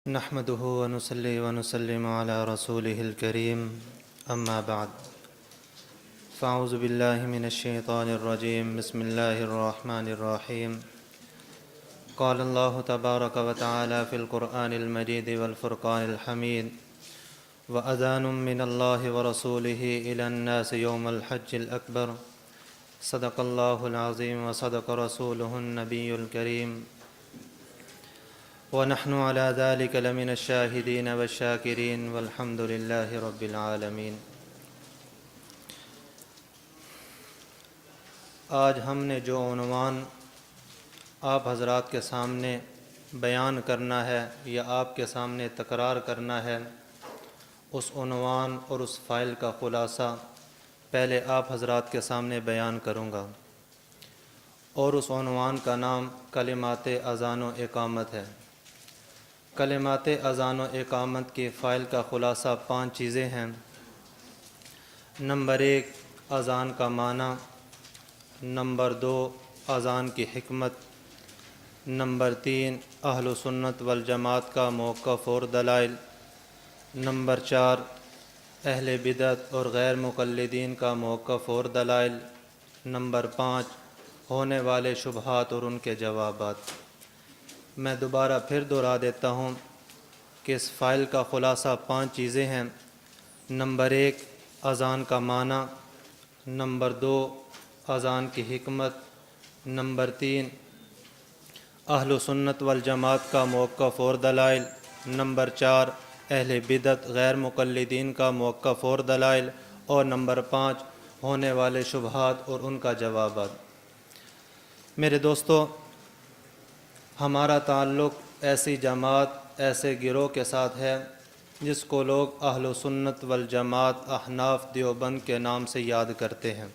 نحمده ونصلي ونسلم على رسوله الكريم أما بعد فأعوذ بالله من الشيطان الرجيم بسم الله الرحمن الرحيم قال الله تبارك وتعالى في القرآن المجيد والفرقان الحميد وأذان من الله ورسوله إلى الناس يوم الحج الأكبر صدق الله العظيم وصدق رسوله النبي الكريم ونحن على ذلك لمن الشاهدين والشاكرين والحمد لله رب العالمين۔ آج ہم نے جو عنوان آپ حضرات کے سامنے بیان کرنا ہے یا آپ کے سامنے تکرار کرنا ہے، اس عنوان اور اس فائل کا خلاصہ پہلے آپ حضرات کے سامنے بیان کروں گا، اور اس عنوان کا نام کلمات اذان و اقامت ہے۔ کلمات اذان و اقامت کی فائل کا خلاصہ 5 چیزیں ہیں۔ نمبر 1 اذان کا معنی، نمبر 2 اذان کی حکمت، نمبر 3 اہل سنت والجماعت کا موقف اور دلائل، نمبر 4 اہل بدعت اور غیر مقلدین کا موقف اور دلائل، نمبر 5 ہونے والے شبہات اور ان کے جوابات۔ میں دوبارہ پھر دہرا دیتا ہوں کہ اس فائل کا خلاصہ 5 چیزیں ہیں۔ نمبر 1 اذان کا معنی، نمبر 2 اذان کی حکمت، نمبر 3 اہل سنت والجماعت کا موقف اور دلائل، نمبر 4 اہل بدعت غیر مقلدین کا موقف اور دلائل، اور نمبر 5 ہونے والے شبہات اور ان کا جوابات۔ میرے دوستو، ہمارا تعلق ایسی جماعت، ایسے گروہ کے ساتھ ہے جس کو لوگ اہل سنت والجماعت احناف دیوبند کے نام سے یاد کرتے ہیں،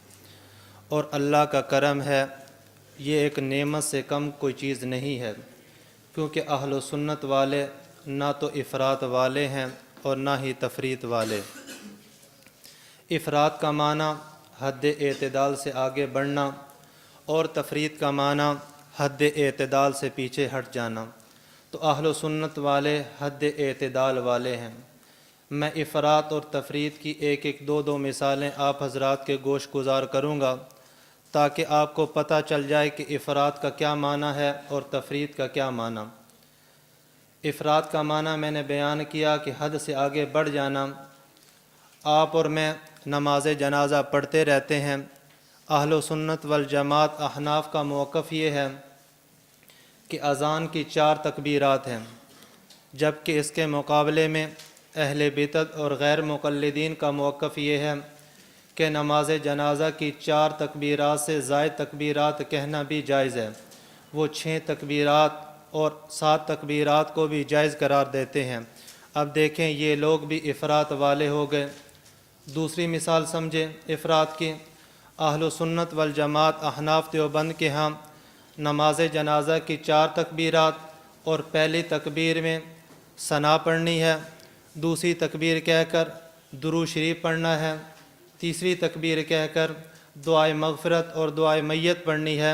اور اللہ کا کرم ہے، یہ ایک نعمت سے کم کوئی چیز نہیں ہے، کیونکہ اہل سنت والے نہ تو افراط والے ہیں اور نہ ہی تفریط والے۔ افراط کا معنی حد اعتدال سے آگے بڑھنا، اور تفریط کا معنی حد اعتدال سے پیچھے ہٹ جانا۔ تو اہل سنت والے حد اعتدال والے ہیں۔ میں افراط اور تفریط کی ایک دو مثالیں آپ حضرات کے گوش گزار کروں گا، تاکہ آپ کو پتہ چل جائے کہ افراط کا کیا معنی ہے اور تفریط کا کیا معنی۔ افراط کا معنی میں نے بیان کیا کہ حد سے آگے بڑھ جانا۔ آپ اور میں نماز جنازہ پڑھتے رہتے ہیں۔ اہل سنت والجماعت احناف کا موقف یہ ہے کہ اذان کی 4 تکبیرات ہیں، جبکہ اس کے مقابلے میں اہل بدعت اور غیر مقلدین کا موقف یہ ہے کہ نماز جنازہ کی 4 تکبیرات سے زائد تکبیرات کہنا بھی جائز ہے۔ وہ 6 تکبیرات اور 7 تکبیرات کو بھی جائز قرار دیتے ہیں۔ اب دیکھیں، یہ لوگ بھی افراط والے ہو گئے۔ دوسری مثال سمجھیں افراط کی۔ اہل سنت والجماعت احناف دیوبند کے ہاں نماز جنازہ کی 4 تکبیرات، اور پہلی تکبیر میں ثنا پڑھنی ہے، دوسری تکبیر کہہ کر درود شریف پڑھنا ہے، تیسری تکبیر کہہ کر دعائے مغفرت اور دعائے میت پڑھنی ہے،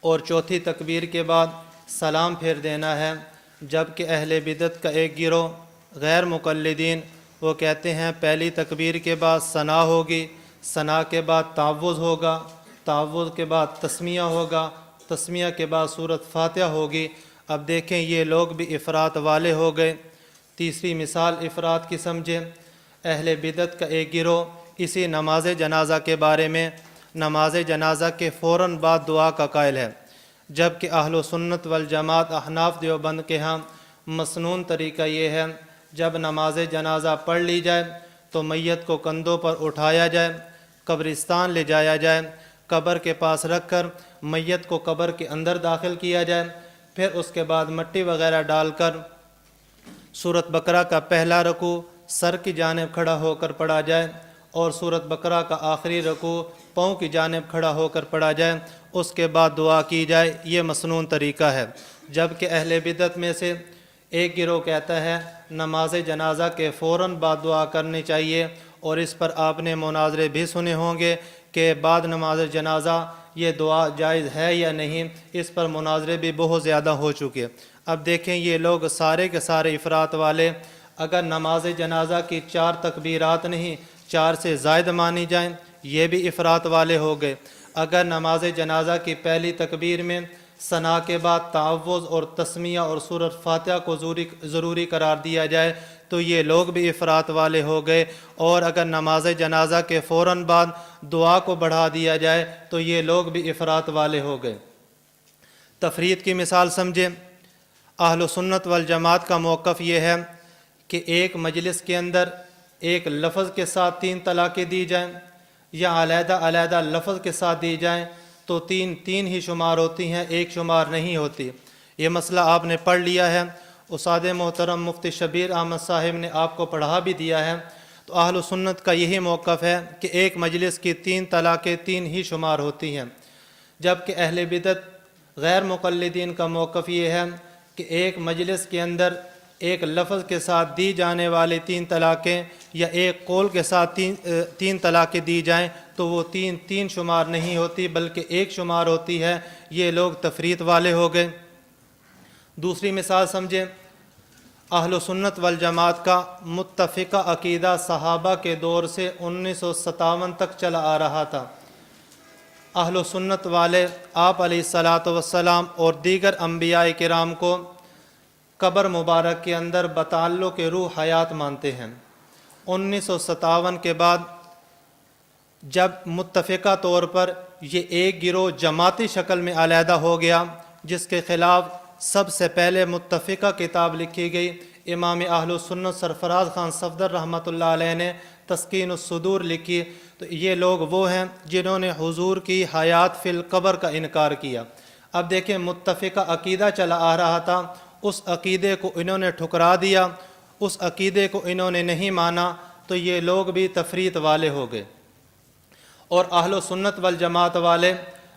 اور چوتھی تکبیر کے بعد سلام پھیر دینا ہے۔ جبکہ اہل بدعت کا ایک گروہ غیر مقلدین، وہ کہتے ہیں پہلی تکبیر کے بعد ثنا ہوگی، ثنا کے بعد تعوذ ہوگا، تعوذ کے بعد تسمیہ ہوگا، تسمیہ کے بعد سورۃ فاتحہ ہوگی۔ اب دیکھیں، یہ لوگ بھی افراط والے ہو گئے۔ تیسری مثال افراط کی سمجھیں۔ اہل بدعت کا ایک گروہ اسی نماز جنازہ کے بارے میں نماز جنازہ کے فوراً بعد دعا کا قائل ہے، جبکہ اہل سنت والجماعت احناف دیوبند کے ہاں مسنون طریقہ یہ ہے، جب نماز جنازہ پڑھ لی جائے تو میت کو کندھوں پر اٹھایا جائے، قبرستان لے جایا جائے، قبر کے پاس رکھ کر میت کو قبر کے اندر داخل کیا جائے، پھر اس کے بعد مٹی وغیرہ ڈال کر سورۃ بقرہ کا پہلا رکوع سر کی جانب کھڑا ہو کر پڑھا جائے، اور سورۃ بقرہ کا آخری رکوع پاؤں کی جانب کھڑا ہو کر پڑھا جائے، اس کے بعد دعا کی جائے۔ یہ مسنون طریقہ ہے۔ جبکہ اہل بدعت میں سے ایک گروہ کہتا ہے نماز جنازہ کے فوراً بعد دعا کرنی چاہیے، اور اس پر آپ نے مناظرے بھی سنے ہوں گے کہ بعد نماز جنازہ یہ دعا جائز ہے یا نہیں، اس پر مناظرے بھی بہت زیادہ ہو چکے۔ اب دیکھیں یہ لوگ سارے کے سارے افراط والے، اگر نماز جنازہ کی 4 تکبیرات نہیں 4 سے زائد مانی جائیں یہ بھی افراط والے ہو گئے۔ اگر نماز جنازہ کی پہلی تکبیر میں ثنا کے بعد تعوذ اور تسمیہ اور سورۃ فاتحہ کو ضروری قرار دیا جائے تو یہ لوگ بھی افراط والے ہو گئے، اور اگر نماز جنازہ کے فوراً بعد دعا کو بڑھا دیا جائے تو یہ لوگ بھی افراط والے ہو گئے۔ تفریط کی مثال سمجھیں، اہل سنت والجماعت کا موقف یہ ہے کہ ایک مجلس کے اندر ایک لفظ کے ساتھ 3 طلاقیں دی جائیں یا علیحدہ علیحدہ لفظ کے ساتھ دی جائیں تو تین ہی شمار ہوتی ہیں، ایک شمار نہیں ہوتی۔ یہ مسئلہ آپ نے پڑھ لیا ہے، استاد محترم مفتی شبیر احمد صاحب نے آپ کو پڑھا بھی دیا ہے۔ تو اہل سنت کا یہی موقف ہے کہ ایک مجلس کی 3 طلاقیں 3 ہی شمار ہوتی ہیں، جبکہ اہل بدعت غیر مقلدین کا موقف یہ ہے کہ ایک مجلس کے اندر ایک لفظ کے ساتھ دی جانے والی 3 طلاقیں یا ایک قول کے ساتھ 3 طلاقیں دی جائیں تو وہ 3 شمار نہیں ہوتی بلکہ ایک شمار ہوتی ہے۔ یہ لوگ تفریط والے ہو گئے۔ دوسری مثال سمجھیں، اہل سنت والجماعت کا متفقہ عقیدہ صحابہ کے دور سے 1957 تک چلا آ رہا تھا۔ اہل سنت والے آپ علیہ الصلاۃ والسلام اور دیگر انبیاء کرام کو قبر مبارک کے اندر بتعلق روح حیات مانتے ہیں۔ 1957 کے بعد جب متفقہ طور پر یہ ایک گروہ جماعتی شکل میں علیحدہ ہو گیا، جس کے خلاف سب سے پہلے متفقہ کتاب لکھی گئی، امام اہل سنت سرفراز خان صفدر رحمۃ اللہ علیہ نے تسکین الصدور لکھی، تو یہ لوگ وہ ہیں جنہوں نے حضور کی حیات فی القبر کا انکار کیا۔ اب دیکھیں متفقہ عقیدہ چلا آ رہا تھا، اس عقیدے کو انہوں نے ٹھکرا دیا، اس عقیدے کو انہوں نے نہیں مانا، تو یہ لوگ بھی تفریط والے ہو گئے۔ اور اہل سنت والجماعت والے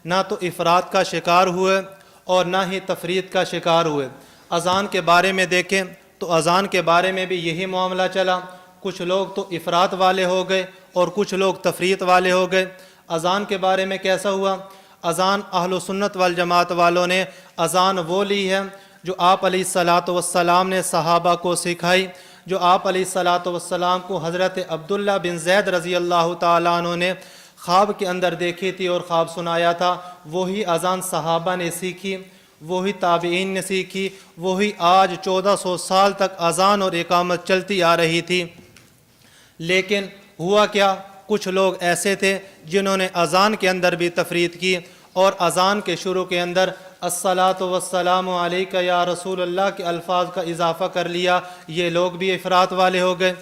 نہ تو افراط کا شکار ہوئے اور نہ ہی تفریط کا شکار ہوئے۔ اذان کے بارے میں دیکھیں تو اذان کے بارے میں بھی یہی معاملہ چلا، کچھ لوگ تو افراط والے ہو گئے اور کچھ لوگ تفریط والے ہو گئے۔ اذان کے بارے میں کیسا ہوا؟ اذان اہل سنت والجماعت والوں نے اذان وہ لی ہے جو آپ علیہ الصلاۃ والسلام نے صحابہ کو سکھائی، جو آپ علیہ الصلاۃ والسلام کو حضرت عبداللہ بن زید رضی اللہ تعالیٰ عنہ نے خواب کے اندر دیکھی تھی اور خواب سنایا تھا، وہی اذان صحابہ نے سیکھی، وہی تابعین نے سیکھی، وہی آج 1400 سال تک اذان اور اقامت چلتی آ رہی تھی۔ لیکن ہوا کیا، کچھ لوگ ایسے تھے جنہوں نے اذان کے اندر بھی تفریط کی اور اذان کے شروع کے اندر الصلاۃ والسلام علیک یا رسول اللہ کے الفاظ کا اضافہ کر لیا، یہ لوگ بھی افراط والے ہو گئے۔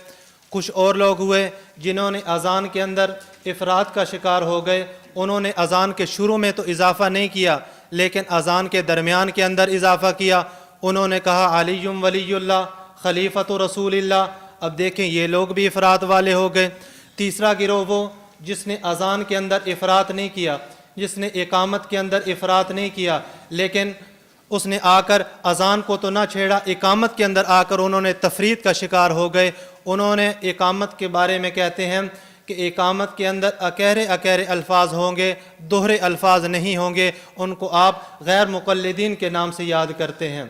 کچھ اور لوگ ہوئے جنہوں نے اذان کے اندر افراط کا شکار ہو گئے، انہوں نے اذان کے شروع میں تو اضافہ نہیں کیا لیکن اذان کے درمیان کے اندر اضافہ کیا، انہوں نے کہا علی ولی اللہ خلیفۃ رسول اللہ۔ اب دیکھیں یہ لوگ بھی افراط والے ہو گئے۔ تیسرا گروہ وہ جس نے اذان کے اندر افراط نہیں کیا، جس نے اقامت کے اندر افراط نہیں کیا، لیکن اس نے آ کر اذان کو تو نہ چھیڑا، اقامت کے اندر آ کر انہوں نے تفریط کا شکار ہو گئے۔ انہوں نے اقامت کے بارے میں کہتے ہیں کہ اقامت کے اندر اکیرے اکیرے الفاظ ہوں گے، دوہرے الفاظ نہیں ہوں گے، ان کو آپ غیر مقلدین کے نام سے یاد کرتے ہیں۔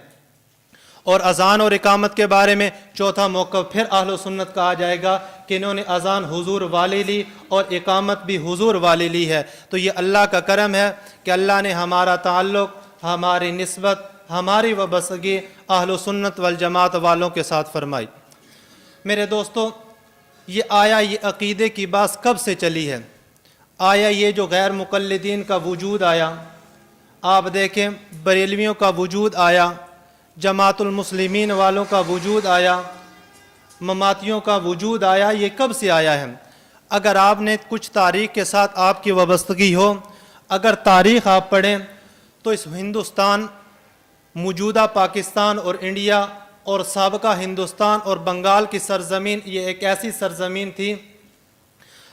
اور اذان اور اقامت کے بارے میں چوتھا موقف پھر اہل سنت کا آ جائے گا کہ انہوں نے اذان حضور والی لی اور اقامت بھی حضور والی لی ہے۔ تو یہ اللہ کا کرم ہے کہ اللہ نے ہمارا تعلق، ہماری نسبت، ہماری وابستگی اہل سنت والجماعت والوں کے ساتھ فرمائی۔ میرے دوستو، یہ عقیدے کی بات کب سے چلی ہے؟ یہ جو غیر مقلدین کا وجود آیا، آپ دیکھیں بریلویوں کا وجود آیا، جماعت المسلمین والوں کا وجود آیا، مماتیوں کا وجود آیا، یہ کب سے آیا ہے؟ اگر آپ نے کچھ تاریخ کے ساتھ آپ کی وابستگی ہو، اگر تاریخ آپ پڑھیں تو اس ہندوستان، موجودہ پاکستان اور انڈیا اور سابقہ ہندوستان اور بنگال کی سرزمین، یہ ایک ایسی سرزمین تھی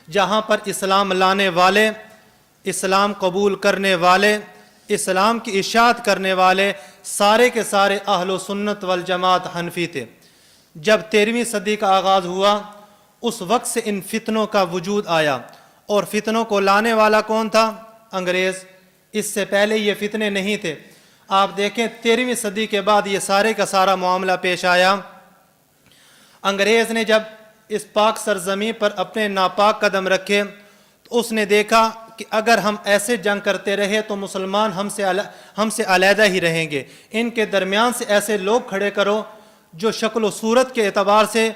جہاں پر اسلام لانے والے، اسلام قبول کرنے والے، اسلام کی اشاعت کرنے والے سارے کے سارے اہل سنت والجماعت حنفی تھے۔ جب 13ویں صدی کا آغاز ہوا، اس وقت سے ان فتنوں کا وجود آیا، اور فتنوں کو لانے والا کون تھا؟ انگریز۔ اس سے پہلے یہ فتنے نہیں تھے۔ آپ دیکھیں 13ویں صدی کے بعد یہ سارے کا سارا معاملہ پیش آیا۔ انگریز نے جب اس پاک سرزمین پر اپنے ناپاک قدم رکھے تو اس نے دیکھا کہ اگر ہم ایسے جنگ کرتے رہے تو مسلمان ہم سے علیحدہ ہی رہیں گے، ان کے درمیان سے ایسے لوگ کھڑے کرو جو شکل و صورت کے اعتبار سے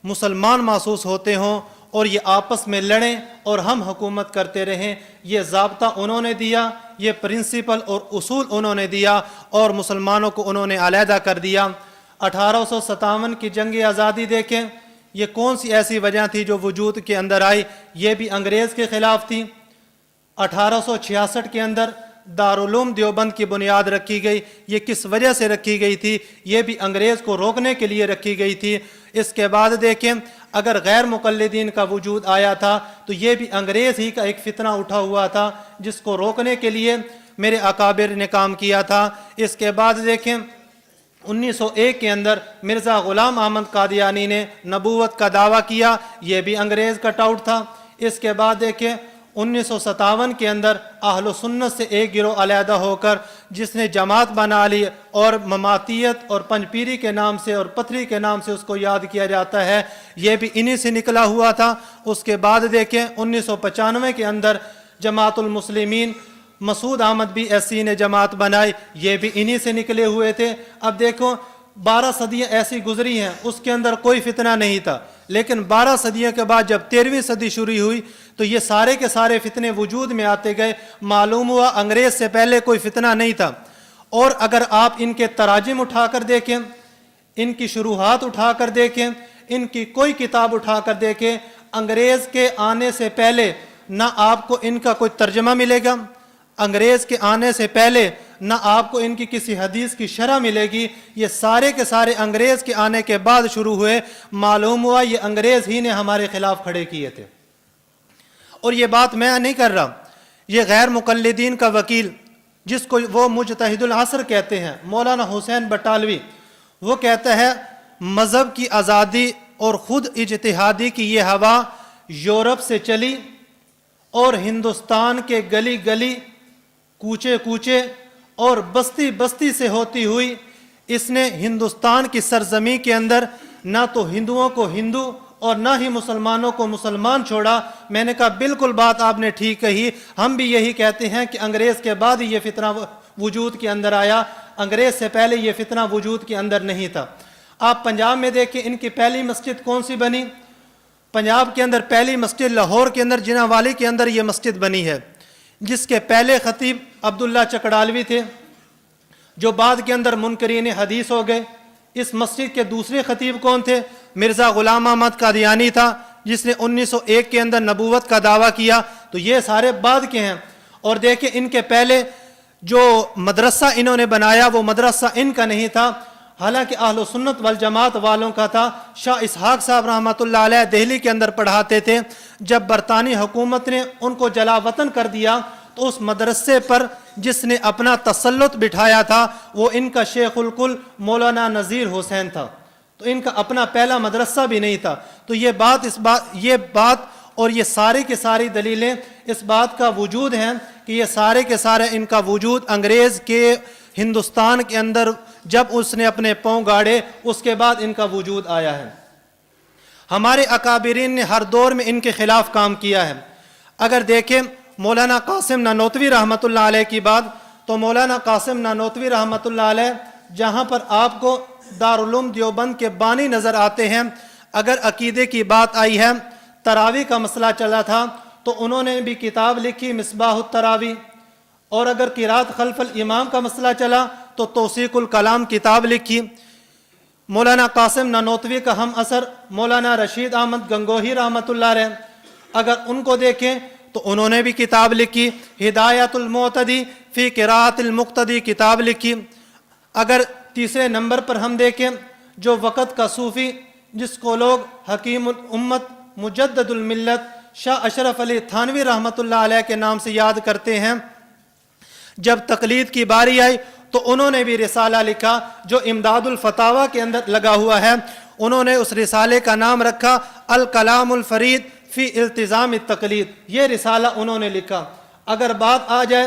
مسلمان محسوس ہوتے ہوں اور یہ آپس میں لڑیں اور ہم حکومت کرتے رہیں۔ یہ ضابطہ انہوں نے دیا، یہ پرنسپل اور اصول انہوں نے دیا اور مسلمانوں کو انہوں نے علیحدہ کر دیا۔ 1857 کی جنگ آزادی دیکھیں، یہ کون سی ایسی وجہ تھی جو وجود کے اندر آئی؟ یہ بھی انگریز کے خلاف تھی۔ 1866 کے اندر دارالعلوم دیوبند کی بنیاد رکھی گئی۔ یہ کس وجہ سے رکھی گئی تھی؟ یہ بھی انگریز کو روکنے کے لیے رکھی گئی تھی۔ اس کے بعد دیکھیں، اگر غیر مقلدین کا وجود آیا تھا تو یہ بھی انگریز ہی کا ایک فتنہ اٹھا ہوا تھا جس کو روکنے کے لیے میرے اکابر نے کام کیا تھا۔ اس کے بعد دیکھیں 1901 کے اندر مرزا غلام احمد قادیانی نے نبوت کا دعویٰ کیا، یہ بھی انگریز کا ٹاؤٹ تھا۔ اس کے بعد دیکھیں 1957 کے اندر اہل سنت سے ایک گروہ علیحدہ ہو کر جس نے جماعت بنا لی اور مماتیت اور پنجپیری کے نام سے اور پتھری کے نام سے اس کو یاد کیا جاتا ہے، یہ بھی انہی سے نکلا ہوا تھا۔ اس کے بعد دیکھیں 1995 کے اندر جماعت المسلمین مسعود احمد بھی ایسی نے جماعت بنائی، یہ بھی انہی سے نکلے ہوئے تھے۔ اب دیکھو 12 صدیاں ایسی گزری ہیں، اس کے اندر کوئی فتنہ نہیں تھا، لیکن 12 صدیوں کے بعد جب 13ویں صدی شروع ہوئی تو یہ سارے کے سارے فتنے وجود میں آتے گئے۔ معلوم ہوا انگریز سے پہلے کوئی فتنہ نہیں تھا۔ اور اگر آپ ان کے تراجم اٹھا کر دیکھیں، ان کی شروحات اٹھا کر دیکھیں، ان کی کوئی کتاب اٹھا کر دیکھیں، انگریز کے آنے سے پہلے نہ آپ کو ان کا کوئی ترجمہ ملے گا، انگریز کے آنے سے پہلے نہ آپ کو ان کی کسی حدیث کی شرح ملے گی۔ یہ سارے کے سارے انگریز کے آنے کے بعد شروع ہوئے۔ معلوم ہوا یہ انگریز ہی نے ہمارے خلاف کھڑے کیے تھے۔ اور یہ بات میں نہیں کر رہا، یہ غیر مقلدین کا وکیل جس کو وہ مجتہد العصر کہتے ہیں، مولانا حسین بٹالوی، وہ کہتا ہے مذہب کی آزادی اور خود اجتہادی کی یہ ہوا یورپ سے چلی اور ہندوستان کے گلی گلی، کوچے کوچے اور بستی بستی سے ہوتی ہوئی اس نے ہندوستان کی سرزمین کے اندر نہ تو ہندوؤں کو ہندو اور نہ ہی مسلمانوں کو مسلمان چھوڑا۔ میں نے کہا بالکل بات آپ نے ٹھیک کہی، ہم بھی یہی کہتے ہیں کہ انگریز کے بعد ہی یہ فتنہ وجود کے اندر آیا، انگریز سے پہلے یہ فتنہ وجود کے اندر نہیں تھا۔ آپ پنجاب میں دیکھیں ان کی پہلی مسجد کون سی بنی؟ پنجاب کے اندر پہلی مسجد لاہور کے اندر جناح والی کے اندر یہ مسجد بنی ہے، جس کے پہلے خطیب عبداللہ چکڑالوی تھے جو بعد کے اندر منکرین حدیث ہو گئے۔ اس مسجد کے دوسرے خطیب کون تھے؟ مرزا غلام احمد قادیانی تھا جس نے 1901 کے اندر نبوت کا دعویٰ کیا۔ تو یہ سارے بعد کے ہیں۔ اور دیکھیں ان کے پہلے جو مدرسہ انہوں نے بنایا وہ مدرسہ ان کا نہیں تھا، حالانکہ اہل سنت والجماعت والوں کا تھا۔ شاہ اسحاق صاحب رحمۃ اللہ علیہ دہلی کے اندر پڑھاتے تھے۔ جب برطانوی حکومت نے ان کو جلا وطن کر دیا تو اس مدرسے پر جس نے اپنا تسلط بٹھایا تھا وہ ان کا شیخ الکل مولانا نذیر حسین تھا۔ تو ان کا اپنا پہلا مدرسہ بھی نہیں تھا۔ تو یہ بات اور یہ ساری کی ساری دلیلیں اس بات کا وجود ہیں کہ یہ سارے کے سارے ان کا وجود انگریز کے ہندوستان کے اندر جب اس نے اپنے پاؤں گاڑے اس کے بعد ان کا وجود آیا ہے۔ ہمارے اکابرین نے ہر دور میں ان کے خلاف کام کیا ہے۔ اگر دیکھیں مولانا قاسم نانوتوی رحمۃ اللہ علیہ کی بات، تو مولانا قاسم نانوتوی رحمۃ اللہ علیہ جہاں پر آپ کو دارالعلوم دیوبند کے بانی نظر آتے ہیں، اگر عقیدے کی بات آئی ہے، تراویح کا مسئلہ چلا تھا تو انہوں نے بھی کتاب لکھی مصباح التراویح، اور اگر قرات خلف الامام کا مسئلہ چلا تو توثیق الکلام کتاب لکھی۔ مولانا قاسم نانوتوی کا ہم اثر مولانا رشید احمد گنگوہی رحمۃ اللہ علیہ، اگر ان کو دیکھیں تو انہوں نے بھی کتاب لکھی، ہدایت المعتدی فی قراءت المقتدی کتاب لکھی۔ اگر تیسرے نمبر پر ہم دیکھیں جو وقت کا صوفی جس کو لوگ حکیم الامت مجدد الملت شاہ اشرف علی تھانوی رحمۃ اللہ علیہ کے نام سے یاد کرتے ہیں، جب تقلید کی باری آئی تو انہوں نے بھی رسالہ لکھا جو امداد الفتاوی کے اندر لگا ہوا ہے۔ انہوں نے اس رسالے کا نام رکھا الکلام الفرید فی التزام التقلید، یہ رسالہ انہوں نے لکھا۔ اگر بات آ جائے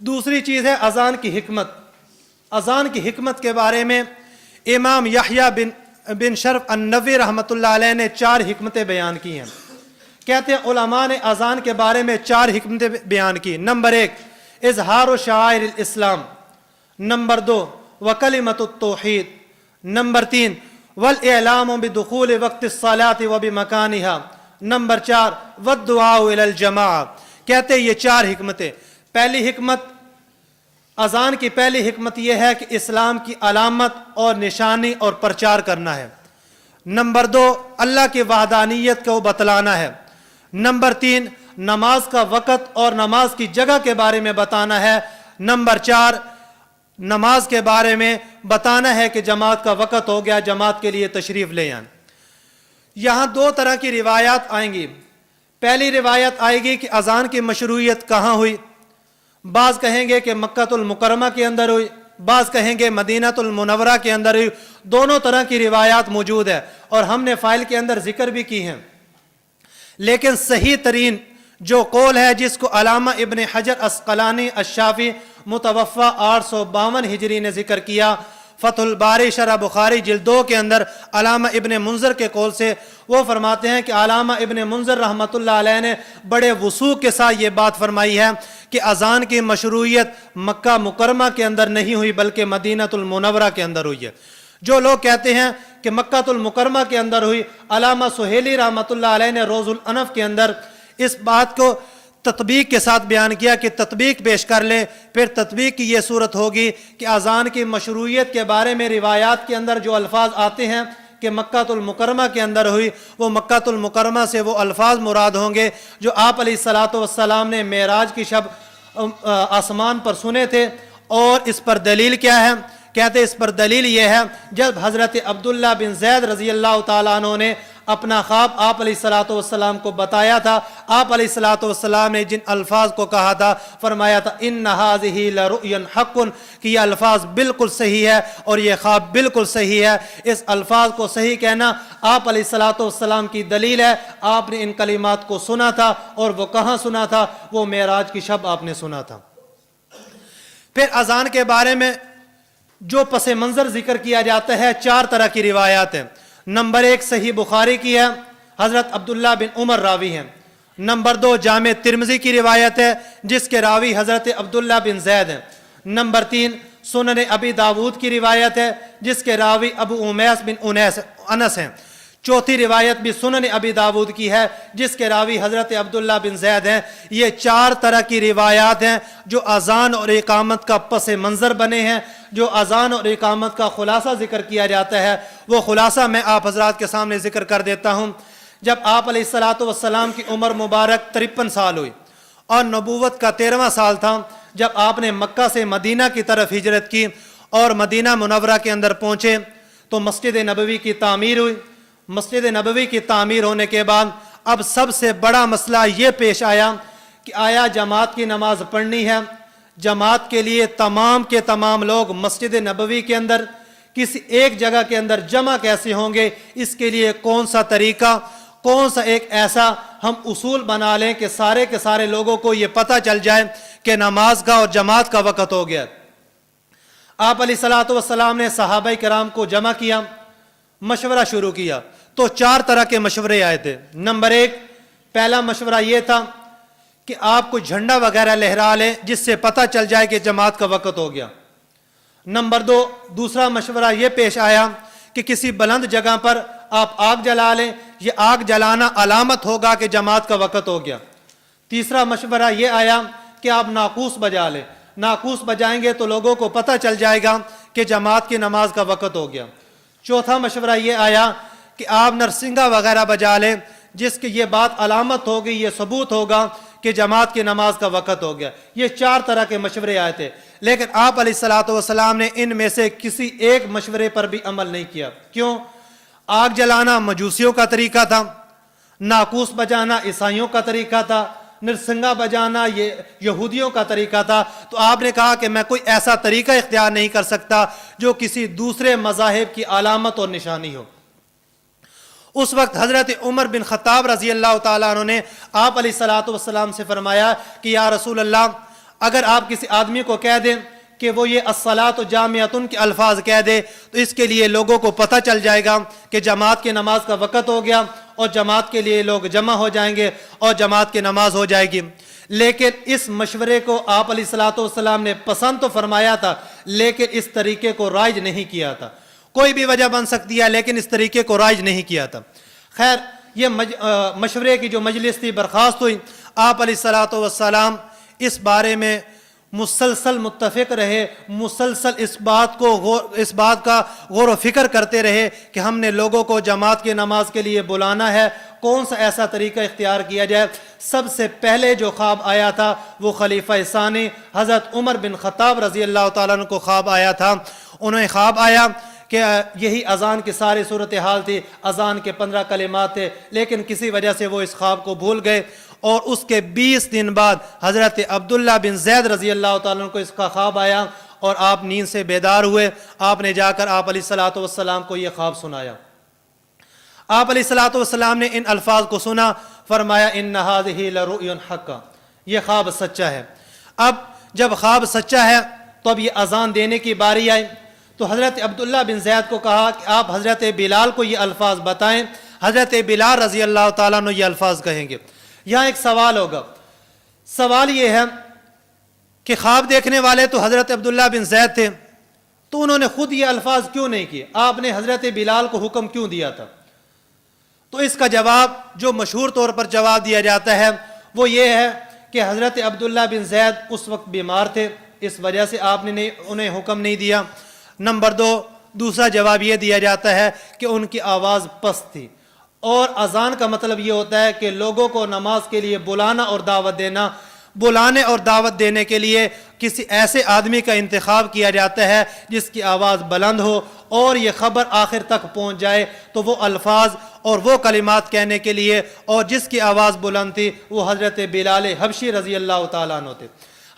دوسری چیز ہے اذان کی حکمت. اذان کی حکمت کے بارے میں امام یحییٰ بن شرف النووی رحمۃ اللہ علیہ نے 4 حکمتیں بیان کی ہیں. کہتے ہیں علماء نے اذان کے بارے میں 4 حکمتیں بیان کی. نمبر 1 اظہار و شعائر الاسلام. نمبر 2 وکلمۃ التوحید. نمبر 3 والاعلام بدخول وقت الصلاۃ وبمکانہا. نمبر 4 والدعاء الی الجماعہ. کہتے ہیں یہ 4 حکمتیں. پہلی حکمت اذان کی پہلی حکمت یہ ہے کہ اسلام کی علامت اور نشانی اور پرچار کرنا ہے. نمبر 2 اللہ کی وحدانیت کو بتلانا ہے. نمبر 3 نماز کا وقت اور نماز کی جگہ کے بارے میں بتانا ہے. نمبر 4 نماز کے بارے میں بتانا ہے کہ جماعت کا وقت ہو گیا, جماعت کے لیے تشریف لے آئیں. یہاں 2 طرح کی روایات آئیں گی. پہلی روایت آئے گی کہ اذان کی مشروعیت کہاں ہوئی. بعض کہیں گے کہ مکہ المکرمہ کے اندر ہوئی, بعض کہیں گے مدینہ المنورہ کے اندر ہوئی. دونوں طرح کی روایات موجود ہے اور ہم نے فائل کے اندر ذکر بھی کی ہیں. لیکن صحیح ترین جو قول ہے جس کو علامہ ابن حجر عسقلانی الشافی متوفہ 852 ہجری نے ذکر کیا, فتح الباری شرح بخاری جلد 2 کے اندر علامہ ابن منذر کے قول سے, وہ فرماتے ہیں کہ علامہ ابن منذر رحمۃ اللہ علیہ نے بڑے وثوق کے ساتھ یہ بات فرمائی ہے کہ اذان کی مشروعیت مکہ مکرمہ کے اندر نہیں ہوئی بلکہ مدینہ المنورہ کے اندر ہوئی ہے. جو لوگ کہتے ہیں کہ مکہ المکرمہ کے اندر ہوئی, علامہ سہیلی رحمۃ اللہ علیہ نے روز الانف کے اندر اس بات کو تطبیق کے ساتھ بیان کیا کہ تطبیق پیش کر لے. پھر تطبیق کی یہ صورت ہوگی کہ اذان کی مشروعیت کے بارے میں روایات کے اندر جو الفاظ آتے ہیں کہ مکہ المکرمہ کے اندر ہوئی, وہ مکہ المکرمہ سے وہ الفاظ مراد ہوں گے جو آپ علیہ الصلوۃ والسلام نے معراج کی شب آسمان پر سنے تھے. اور اس پر دلیل کیا ہے؟ کہتے اس پر دلیل یہ ہے جب حضرت عبداللہ بن زید رضی اللہ تعالیٰ عنہ نے اپنا خواب آپ علیہ الصلوۃ والسلام کو بتایا تھا, آپ علیہ الصلوۃ والسلام نے جن الفاظ کو کہا تھا فرمایا تھا ان ھذہ لرؤیا حق, کہ یہ الفاظ بالکل صحیح ہے اور یہ خواب بالکل صحیح ہے. اس الفاظ کو صحیح کہنا آپ علیہ الصلوۃ والسلام کی دلیل ہے. آپ نے ان کلمات کو سنا تھا اور وہ کہاں سنا تھا؟ وہ معراج کی شب آپ نے سنا تھا. پھر اذان کے بارے میں جو پس منظر ذکر کیا جاتا ہے 4 طرح کی روایات ہیں. نمبر 1 صحیح بخاری کی ہے, حضرت عبداللہ بن عمر راوی ہیں. نمبر 2 جامع ترمذی کی روایت ہے جس کے راوی حضرت عبداللہ بن زید ہیں. نمبر 3 سنن ابی داود کی روایت ہے جس کے راوی ابو امیس بن انس ہیں. چوتھی روایت بھی سنن ابی داود کی ہے جس کے راوی حضرت عبداللہ بن زید ہیں. یہ 4 طرح کی روایات ہیں جو اذان اور اقامت کا پس منظر بنے ہیں. جو اذان اور اقامت کا خلاصہ ذکر کیا جاتا ہے وہ خلاصہ میں آپ حضرات کے سامنے ذکر کر دیتا ہوں. جب آپ علیہ الصلوۃ والسلام کی عمر مبارک 53 سال ہوئی اور نبوت کا 13واں سال تھا, جب آپ نے مکہ سے مدینہ کی طرف ہجرت کی اور مدینہ منورہ کے اندر پہنچے تو مسجد نبوی کی تعمیر ہوئی. مسجد نبوی کی تعمیر ہونے کے بعد اب سب سے بڑا مسئلہ یہ پیش آیا کہ آیا جماعت کی نماز پڑھنی ہے. جماعت کے لیے تمام کے تمام لوگ مسجد نبوی کے اندر کسی ایک جگہ کے اندر جمع کیسے ہوں گے؟ اس کے لیے کون سا طریقہ, کون سا ایک ایسا ہم اصول بنا لیں کہ سارے کے سارے لوگوں کو یہ پتہ چل جائے کہ نماز کا اور جماعت کا وقت ہو گیا. آپ علیہ الصلوۃ والسلام نے صحابہ کرام کو جمع کیا, مشورہ شروع کیا تو 4 طرح کے مشورے آئے تھے. نمبر 1 پہلا مشورہ یہ تھا کہ آپ کو جھنڈا وغیرہ لہرا لیں جس سے پتہ چل جائے کہ جماعت کا وقت ہو گیا. نمبر 2 دوسرا مشورہ یہ پیش آیا کہ کسی بلند جگہ پر آپ آگ جلا لیں, یہ آگ جلانا علامت ہوگا کہ جماعت کا وقت ہو گیا. تیسرا مشورہ یہ آیا کہ آپ ناقوس بجا لیں, ناقوس بجائیں گے تو لوگوں کو پتہ چل جائے گا کہ جماعت کی نماز کا وقت ہو گیا. چوتھا مشورہ یہ آیا کہ آپ نرسنگا وغیرہ بجا لیں جس کی یہ بات علامت ہوگی, یہ ثبوت ہوگا کہ جماعت کی نماز کا وقت ہو گیا. یہ 4 طرح کے مشورے آئے تھے, لیکن آپ علیہ الصلوۃ والسلام نے ان میں سے کسی ایک مشورے پر بھی عمل نہیں کیا. کیوں؟ آگ جلانا مجوسیوں کا طریقہ تھا, ناقوس بجانا عیسائیوں کا طریقہ تھا, نرسنگا بجانا یہ یہودیوں کا طریقہ تھا. تو آپ نے کہا کہ میں کوئی ایسا طریقہ اختیار نہیں کر سکتا جو کسی دوسرے مذاہب کی علامت اور نشانی ہو. اس وقت حضرت عمر بن خطاب رضی اللہ تعالیٰ عنہ نے آپ علیہ الصلوۃ والسلام سے فرمایا کہ یا رسول اللہ, اگر آپ کسی آدمی کو کہہ دیں کہ وہ یہ الصلاۃ جامعۃ کے الفاظ کہہ دے تو اس کے لیے لوگوں کو پتہ چل جائے گا کہ جماعت کی نماز کا وقت ہو گیا اور جماعت کے لیے لوگ جمع ہو جائیں گے اور جماعت کی نماز ہو جائے گی۔ لیکن اس مشورے کو آپ علیہ الصلاۃ والسلام نے پسند تو فرمایا تھا، لیکن اس طریقے کو رائج نہیں کیا تھا۔ کوئی بھی وجہ بن سکتی ہے لیکن اس طریقے کو رائج نہیں کیا تھا۔ خیر، یہ مشورے کی جو مجلس تھی برخاست ہوئی۔ آپ علیہ الصلاۃ والسلام اس بارے میں مسلسل متفق رہے، مسلسل اس بات کا غور و فکر کرتے رہے کہ ہم نے لوگوں کو جماعت کی نماز کے لیے بلانا ہے، کون سا ایسا طریقہ اختیار کیا جائے۔ سب سے پہلے جو خواب آیا تھا وہ خلیفہ ثانی حضرت عمر بن خطاب رضی اللہ تعالیٰ عنہ کو خواب آیا تھا۔ انہیں خواب آیا کہ یہی اذان کی ساری صورتحال تھی، اذان کے 15 کلمات تھے، لیکن کسی وجہ سے وہ اس خواب کو بھول گئے، اور اس کے 20 دن بعد حضرت عبداللہ بن زید رضی اللہ تعالیٰ عنہ کو اس کا خواب آیا اور آپ نیند سے بیدار ہوئے۔ آپ نے جا کر آپ علیہ الصلاۃ والسلام کو یہ خواب سنایا۔ آپ علیہ الصلاۃ والسلام نے ان الفاظ کو سنا، فرمایا ان ھذہ لرؤی حق، یہ خواب سچا ہے۔ اب جب خواب سچا ہے تو اب یہ اذان دینے کی باری آئی، تو حضرت عبداللہ بن زید کو کہا کہ آپ حضرت بلال کو یہ الفاظ بتائیں۔ حضرت بلال رضی اللہ تعالیٰ عنہ یہ الفاظ کہیں گے۔ یہاں ایک سوال ہوگا، سوال یہ ہے کہ خواب دیکھنے والے تو حضرت عبداللہ بن زید تھے، تو انہوں نے خود یہ الفاظ کیوں نہیں کیے؟ آپ نے حضرت بلال کو حکم کیوں دیا تھا؟ تو اس کا جواب جو مشہور طور پر جواب دیا جاتا ہے وہ یہ ہے کہ حضرت عبداللہ بن زید اس وقت بیمار تھے، اس وجہ سے آپ نے انہیں حکم نہیں دیا۔ نمبر 2، دوسرا جواب یہ دیا جاتا ہے کہ ان کی آواز پست تھی، اور اذان کا مطلب یہ ہوتا ہے کہ لوگوں کو نماز کے لیے بلانا اور دعوت دینا۔ بلانے اور دعوت دینے کے لیے کسی ایسے آدمی کا انتخاب کیا جاتا ہے جس کی آواز بلند ہو اور یہ خبر آخر تک پہنچ جائے، تو وہ الفاظ اور وہ کلمات کہنے کے لیے، اور جس کی آواز بلند تھی وہ حضرت بلال حبشی رضی اللہ تعالیٰ عنہ تھے۔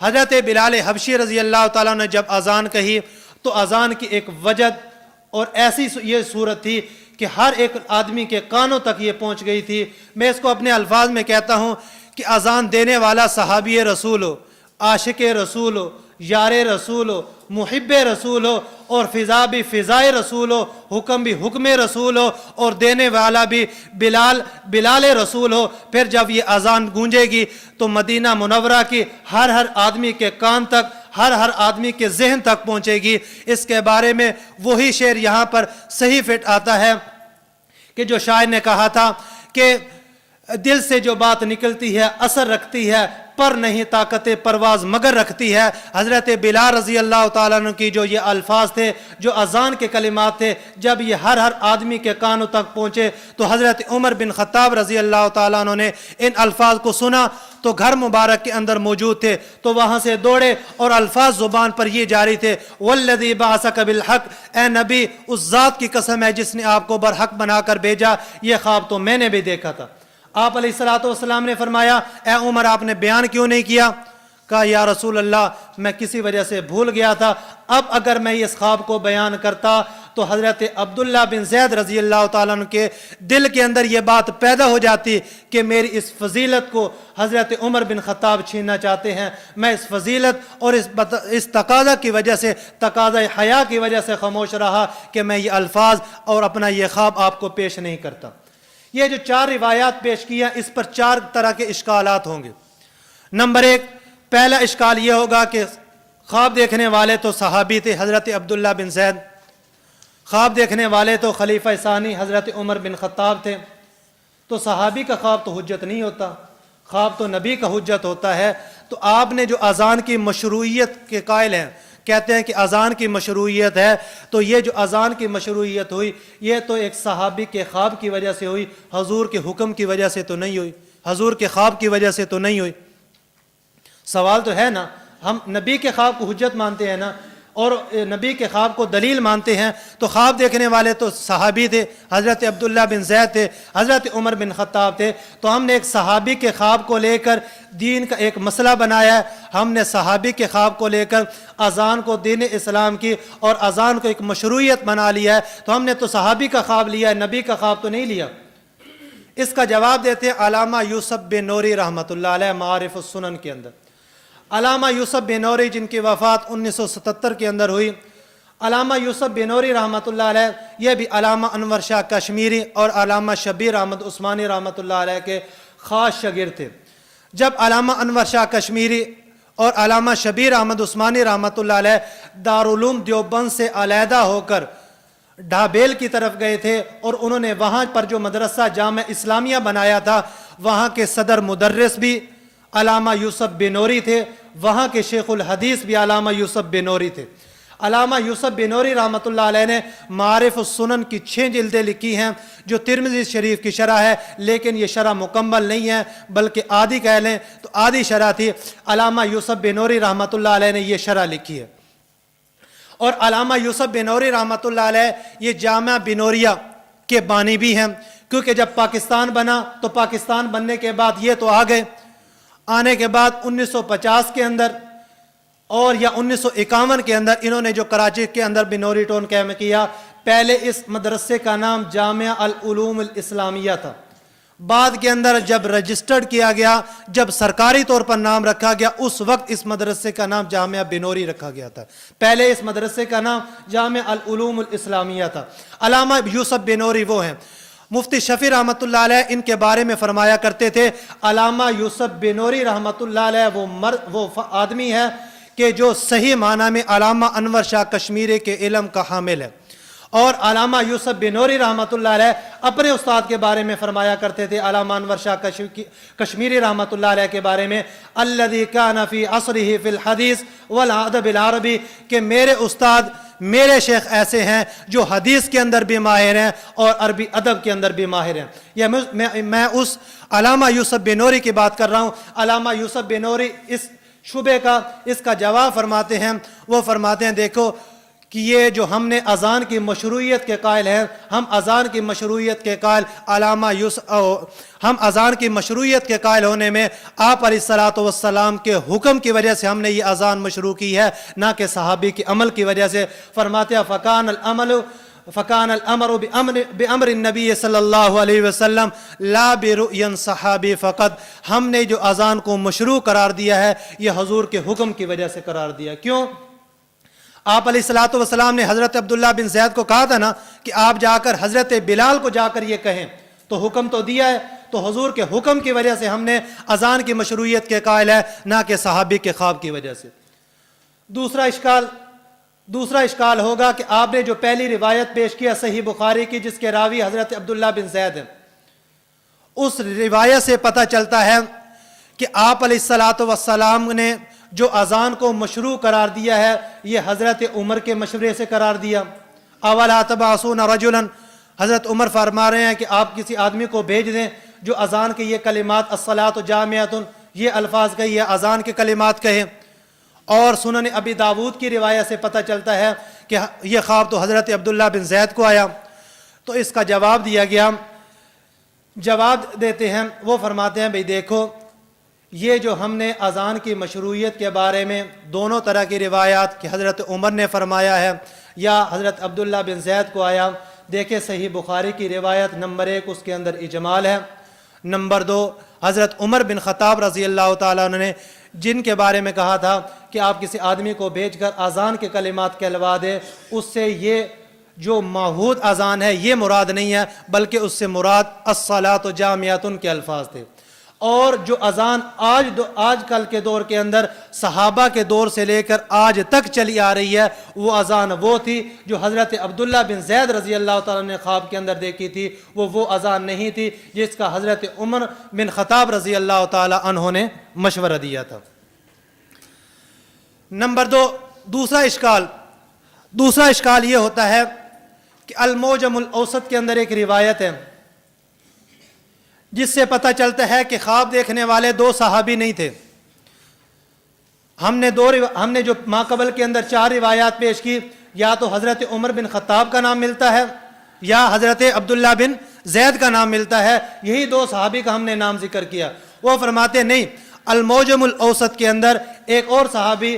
حضرت بلال حبشی رضی اللہ تعالیٰ عنہ نے جب اذان کہی تو اذان کی ایک وجد اور ایسی یہ صورت تھی کہ ہر ایک آدمی کے کانوں تک یہ پہنچ گئی تھی۔ میں اس کو اپنے الفاظ میں کہتا ہوں کہ اذان دینے والا صحابی رسول ہو، عاشق رسول ہو، یار رسول ہو، محب رسول ہو، اور فضا بھی فضائے رسول ہو، حکم بھی حکم رسول ہو، اور دینے والا بھی بلال رسول ہو۔ پھر جب یہ اذان گونجے گی تو مدینہ منورہ کی ہر آدمی کے کان تک، ہر آدمی کے ذہن تک پہنچے گی۔ اس کے بارے میں وہی شعر یہاں پر صحیح فٹ آتا ہے کہ جو شاعر نے کہا تھا کہ دل سے جو بات نکلتی ہے اثر رکھتی ہے، پر نہیں طاقت پرواز مگر رکھتی ہے۔ حضرت بلال رضی اللہ تعالیٰ عنہ کی جو یہ الفاظ تھے، جو اذان کے کلمات تھے، جب یہ ہر آدمی کے کانوں تک پہنچے تو حضرت عمر بن خطاب رضی اللہ تعالیٰ عنہ نے ان الفاظ کو سنا تو گھر مبارک کے اندر موجود تھے، تو وہاں سے دوڑے اور الفاظ زبان پر یہ جاری تھے، والذی بعثک بالحق، اے نبی اس ذات کی قسم ہے جس نے آپ کو برحق بنا کر بھیجا، یہ خواب تو میں نے بھی دیکھا تھا۔ آپ علیہ الصلاۃ والسلام نے فرمایا، اے عمر آپ نے بیان کیوں نہیں کیا؟ کہا یا رسول اللہ میں کسی وجہ سے بھول گیا تھا، اب اگر میں اس خواب کو بیان کرتا تو حضرت عبداللہ بن زید رضی اللہ تعالیٰ عنہ کے دل کے اندر یہ بات پیدا ہو جاتی کہ میری اس فضیلت کو حضرت عمر بن خطاب چھیننا چاہتے ہیں۔ میں اس فضیلت اور اس تقاضا کی وجہ سے، تقاضا حیا کی وجہ سے خاموش رہا کہ میں یہ الفاظ اور اپنا یہ خواب آپ کو پیش نہیں کرتا۔ یہ جو 4 روایات پیش کیا اس پر 4 طرح کے اشکالات ہوں گے۔ نمبر 1، پہلا اشکال یہ ہوگا کہ خواب دیکھنے والے تو صحابی تھے حضرت عبداللہ بن زید، خواب دیکھنے والے تو خلیفہ ثانی حضرت عمر بن خطاب تھے، تو صحابی کا خواب تو حجت نہیں ہوتا، خواب تو نبی کا حجت ہوتا ہے۔ تو آپ نے جو اذان کی مشروعیت کے قائل ہیں، کہتے ہیں کہ اذان کی مشروعیت ہے، تو یہ جو اذان کی مشروعیت ہوئی یہ تو ایک صحابی کے خواب کی وجہ سے ہوئی، حضور کے حکم کی وجہ سے تو نہیں ہوئی، حضور کے خواب کی وجہ سے تو نہیں ہوئی۔ سوال تو ہے نا، ہم نبی کے خواب کو حجت مانتے ہیں نا، اور نبی کے خواب کو دلیل مانتے ہیں، تو خواب دیکھنے والے تو صحابی تھے، حضرت عبداللہ بن زید تھے، حضرت عمر بن خطاب تھے، تو ہم نے ایک صحابی کے خواب کو لے کر دین کا ایک مسئلہ بنایا ہے۔ ہم نے صحابی کے خواب کو لے کر اذان کو دین اسلام کی اور اذان کو ایک مشروعیت بنا لیا ہے، تو ہم نے تو صحابی کا خواب لیا ہے، نبی کا خواب تو نہیں لیا۔ اس کا جواب دیتے ہیں علامہ یوسف بن نوری رحمۃ اللہ علیہ معارف السنن کے اندر۔ علامہ یوسف بنوری جن کی وفات 1977 کے اندر ہوئی، علامہ یوسف بنوری رحمۃ اللہ علیہ یہ بھی علامہ انور شاہ کشمیری اور علامہ شبیر احمد عثمانی رحمۃ اللہ علیہ کے خاص شاگرد تھے۔ جب علامہ انور شاہ کشمیری اور علامہ شبیر احمد عثمانی رحمۃ اللہ علیہ دارالعلوم دیوبند سے علیحدہ ہو کر ڈھابیل کی طرف گئے تھے اور انہوں نے وہاں پر جو مدرسہ جامع اسلامیہ بنایا تھا، وہاں کے صدر مدرس بھی علامہ یوسف بنوری تھے، وہاں کے شیخ الحدیث بھی علامہ یوسف بنوری تھے۔ علامہ یوسف بنوری رحمۃ اللہ علیہ نے معارف السنن کی 6 جلدیں لکھی ہیں جو ترمذی شریف کی شرح ہے، لیکن یہ شرح مکمل نہیں ہے بلکہ آدھی کہہ لیں تو آدھی شرح تھی۔ علامہ یوسف بنوری رحمۃ اللہ علیہ نے یہ شرح لکھی ہے، اور علامہ یوسف بنوری رحمۃ اللہ علیہ یہ جامعہ بنوریہ کے بانی بھی ہیں، کیونکہ جب پاکستان بنا تو پاکستان بننے کے بعد یہ تو آ گئے، آنے کے بعد 1950 کے اندر اور یا 1951 کے اندر انہوں نے جو کراچی کے اندر بنوری ٹون قائم کیا، پہلے اس مدرسے کا نام جامعہ العلوم الاسلامیہ تھا، بعد کے اندر جب رجسٹرڈ کیا گیا، جب سرکاری طور پر نام رکھا گیا، اس وقت اس مدرسے کا نام جامعہ بنوری رکھا گیا تھا۔ پہلے اس مدرسے کا نام جامعہ العلوم الاسلامیہ تھا۔ علامہ یوسف بنوری وہ ہیں، مفتی شفیع رحمۃ اللہ علیہ ان کے بارے میں فرمایا کرتے تھے، علامہ یوسف بنوری رحمۃ اللہ علیہ وہ آدمی ہے کہ جو صحیح معنی میں علامہ انور شاہ کشمیری کے علم کا حامل ہے۔ اور علامہ یوسف بنوری رحمۃ اللہ علیہ اپنے استاد کے بارے میں فرمایا کرتے تھے، علامہ انور شاہ کشمیری رحمۃ اللہ علیہ کے بارے میں، الذی کان فی عصرہ فی الحدیث والادب العربی، کہ میرے استاد میرے شیخ ایسے ہیں جو حدیث کے اندر بھی ماہر ہیں اور عربی ادب کے اندر بھی ماہر ہیں۔ یہ میں اس علامہ یوسف بنوری کی بات کر رہا ہوں۔ علامہ یوسف بنوری اس شبے کا اس کا جواب فرماتے ہیں، وہ فرماتے ہیں دیکھو کہ یہ جو ہم نے اذان کی مشروعیت کے قائل ہیں، ہم اذان کی مشروعیت کے قائل ہم اذان کی مشروعیت کے قائل ہونے میں آپ علیہ الصلوۃ والسلام کے حکم کی وجہ سے ہم نے یہ اذان مشروع کی ہے، نہ کہ صحابی کے عمل کی وجہ سے۔ فرماتے ہیں فکان الامر بامر النبی صلی اللہ علیہ وسلم لا برؤی صحابی فقط، ہم نے جو اذان کو مشروع قرار دیا ہے یہ حضور کے حکم کی وجہ سے قرار دیا۔ کیوں؟ آپ علیہ الصلوۃ والسلام نے حضرت عبداللہ بن زید کو کہا تھا نا کہ آپ جا کر حضرت بلال کو جا کر یہ کہیں، تو حکم تو دیا ہے، تو حضور کے حکم کی وجہ سے ہم نے اذان کی مشروعیت کے قائل ہے، نہ کہ صحابی کے خواب کی وجہ سے۔ دوسرا اشکال ہوگا کہ آپ نے جو پہلی روایت پیش کیا صحیح بخاری کی جس کے راوی حضرت عبداللہ بن زید ہیں، اس روایت سے پتہ چلتا ہے کہ آپ علیہ الصلوۃ والسلام نے جو اذان کو مشروع قرار دیا ہے یہ حضرت عمر کے مشورے سے قرار دیا۔ اولا تبعثون رجلا، حضرت عمر فرما رہے ہیں کہ آپ کسی آدمی کو بھیج دیں جو اذان کے یہ کلمات الصلاۃ جامعۃ یہ الفاظ کہے، یہ اذان کے کلمات کہے۔ اور سنن ابی داود کی روایت سے پتہ چلتا ہے کہ یہ خواب تو حضرت عبداللہ بن زید کو آیا۔ تو اس کا جواب دیا گیا، جواب دیتے ہیں، وہ فرماتے ہیں بھئی دیکھو یہ جو ہم نے اذان کی مشروعیت کے بارے میں دونوں طرح کی روایات کہ حضرت عمر نے فرمایا ہے یا حضرت عبداللہ بن زید کو آیا، دیکھیں صحیح بخاری کی روایت نمبر 1 اس کے اندر اجمال ہے، نمبر 2 حضرت عمر بن خطاب رضی اللہ تعالیٰ عنہ نے جن کے بارے میں کہا تھا کہ آپ کسی آدمی کو بھیج کر اذان کے کلمات کہلوا دے، اس سے یہ جو معہود اذان ہے یہ مراد نہیں ہے بلکہ اس سے مراد الصلاۃ جامعۃ کے الفاظ تھے۔ اور جو اذان آج کل کے دور کے اندر صحابہ کے دور سے لے کر آج تک چلی آ رہی ہے، وہ اذان وہ تھی جو حضرت عبداللہ بن زید رضی اللہ تعالیٰ نے خواب کے اندر دیکھی تھی، وہ اذان نہیں تھی جس کا حضرت عمر بن خطاب رضی اللہ تعالیٰ عنہ نے مشورہ دیا تھا۔ نمبر 2 دوسرا اشکال یہ ہوتا ہے کہ المعجم الاوسط کے اندر ایک روایت ہے جس سے پتہ چلتا ہے کہ خواب دیکھنے والے 2 صحابی نہیں تھے۔ ہم نے جو ماقبل کے اندر 4 روایات پیش کی، یا تو حضرت عمر بن خطاب کا نام ملتا ہے یا حضرت عبداللہ بن زید کا نام ملتا ہے، یہی 2 صحابی کا ہم نے نام ذکر کیا۔ وہ فرماتے نہیں، المعجم الاوسط کے اندر ایک اور صحابی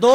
2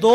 2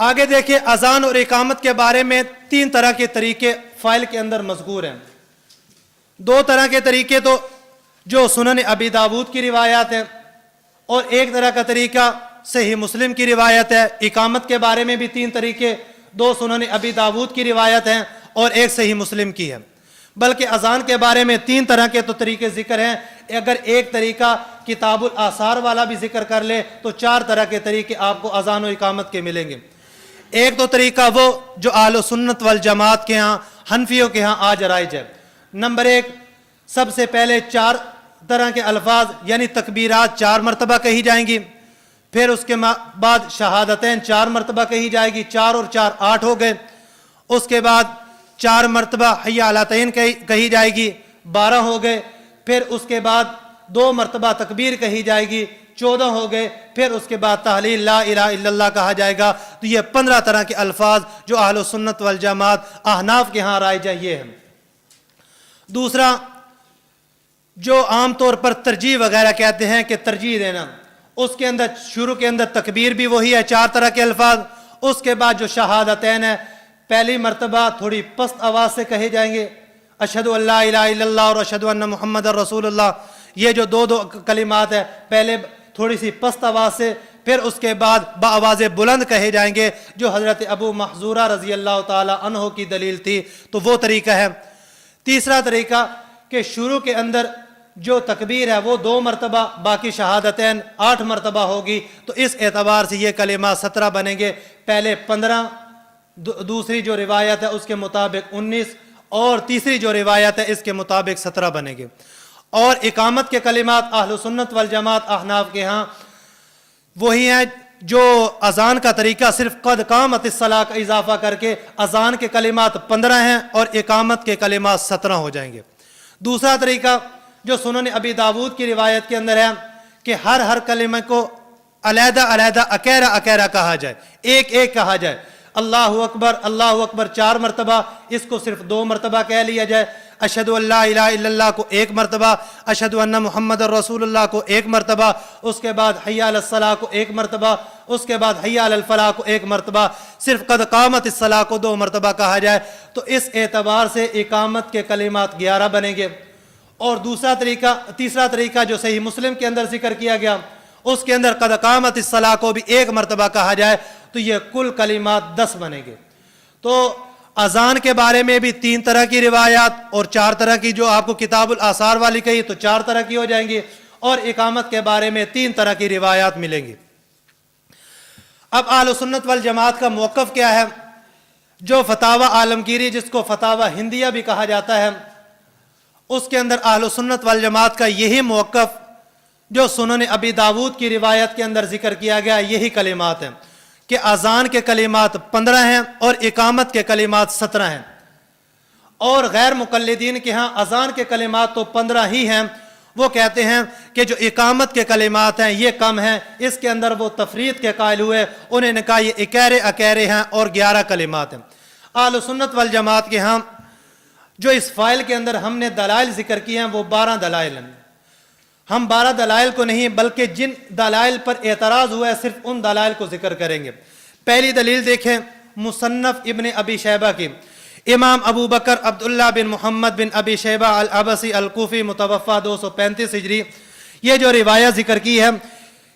آگے دیکھیں اذان اور اقامت کے بارے میں 3 طرح کے طریقے فائل کے اندر مذکور ہیں. 2 طرح کے طریقے تو جو سنن ابی داود کی روایات ہیں اور 1 طرح کا طریقہ صحیح مسلم کی روایت ہے. اقامت کے بارے میں بھی 3 طریقے، 2 سنن ابی داود کی روایت ہیں اور 1 صحیح مسلم کی ہے. بلکہ اذان کے بارے میں 3 طرح کے تو طریقے ذکر ہیں. اگر 1 طریقہ کتاب الآثار والا بھی ذکر کر لے تو 4 طرح کے طریقے آپ کو اذان و اقامت کے ملیں گے. ایک تو طریقہ وہ جو اہل سنت والجماعت کے ہاں، حنفیوں کے ہاں آج رائج ہے. نمبر 1، سب سے پہلے 4 طرح کے الفاظ یعنی تکبیرات 4 مرتبہ کہی جائیں گی. پھر اس کے بعد شہادتین 4 مرتبہ کہی جائے گی، 4 اور 4 8 ہو گئے. اس کے بعد 4 مرتبہ حی علی الطاعین کہی جائے گی، 12 ہو گئے. پھر اس کے بعد 2 مرتبہ تکبیر کہی جائے گی، 14 ہو گئے. پھر اس کے بعد تحلیل لا الہ الا اللہ کہا جائے گا. تو یہ 15 طرح کے الفاظ جو اہل سنت والجماعت احناف کے ہاں رائج ہے یہ ہے. دوسرا جو عام طور پر ترجیح وغیرہ کہتے ہیں کہ ترجیح دینا، اس کے اندر شروع کے اندر تکبیر بھی وہی ہے 4 طرح کے الفاظ. اس کے بعد جو شہادتین ہے پہلی مرتبہ تھوڑی پست آواز سے کہے جائیں گے، اشہد ان لا الہ الا اللہ اور اشہد ان محمد رسول اللہ. یہ جو 2 کلمات ہے پہلے تھوڑی سی پست آواز سے، پھر اس کے بعد بآواز بلند کہے جائیں گے جو حضرت ابو محذورہ رضی اللہ تعالی عنہ کی دلیل تھی. تو وہ طریقہ ہے. تیسرا طریقہ کہ شروع کے اندر جو تکبیر ہے وہ 2 مرتبہ، باقی شہادتین 8 مرتبہ ہوگی. تو اس اعتبار سے یہ کلمات 17 بنیں گے. پہلے 15، دوسری جو روایت ہے اس کے مطابق 19 اور تیسری جو روایت ہے اس کے مطابق 17 بنیں گے. اور اقامت کے کلمات اہل سنت والجماعت احناف کے ہاں وہی ہیں جو اذان کا طریقہ صرف قد قامت الصلاۃ کا اضافہ کر کے اذان کے کلمات 15 ہیں اور اقامت کے کلمات 17 ہو جائیں گے. دوسرا طریقہ جو سنن ابی داود کی روایت کے اندر ہے کہ ہر کلمہ کو علیحدہ علیحدہ اکیرا اکیرا کہا جائے، ایک ایک کہا جائے. اللہ اکبر 4 مرتبہ، اس کو صرف 2 مرتبہ کہہ لیا جائے. اشہد ان لا الہ الا اللہ کو 1 مرتبہ، اشہد ان محمد رسول اللہ کو 1 مرتبہ. اس کے بعد حی علی الصلاۃ کو 1 مرتبہ. اس کے بعد حی علی الفلاح کو 1 مرتبہ. صرف قد قامت الصلاۃ کو 2 مرتبہ کہا جائے. تو اس اعتبار سے اقامت کے کلمات 11 بنیں گے. اور تیسرا طریقہ جو صحیح مسلم کے اندر ذکر کیا گیا اس کے اندر قد قامت الصلاۃ کو بھی 1 مرتبہ کہا جائے تو یہ کل کلمات 10 بنیں گے. تو اذان کے بارے میں بھی 3 طرح کی روایات اور 4 طرح کی جو آپ کو کتاب الآثار والی کہی تو 4 طرح کی ہو جائیں گی. اور اقامت کے بارے میں 3 طرح کی روایات ملیں گی. اب اہل سنت والجماعت کا موقف کیا ہے؟ جو فتاوی عالمگیری جس کو فتاوی ہندیہ بھی کہا جاتا ہے، اس کے اندر اہل سنت والجماعت کا یہی موقف جو سنن ابی داود کی روایت کے اندر ذکر کیا گیا یہی کلمات ہیں کہ اذان کے کلمات 15 ہیں اور اقامت کے کلمات 17 ہیں. اور غیر مقلدین کے ہاں اذان کے کلمات تو 15 ہی ہیں. وہ کہتے ہیں کہ جو اقامت کے کلمات ہیں یہ کم ہیں، اس کے اندر وہ تفرید کے قائل ہوئے، انہوں نے کہا یہ اکیرے اکیرے ہیں اور 11 کلمات ہیں. اہل سنت والجماعت کے ہاں جو اس فائل کے اندر ہم نے دلائل ذکر کیے ہیں وہ 12 دلائل ہیں. ہم 12 دلائل کو نہیں بلکہ جن دلائل پر اعتراض ہوا ہے صرف ان دلائل کو ذکر کریں گے. پہلی دلیل دیکھیں مصنف ابن ابی شیبہ کی. امام ابو بکر عبداللہ بن محمد بن ابی شیبہ العبسی الکوفی متوفہ 235 ہجری، یہ جو روایت ذکر کی ہے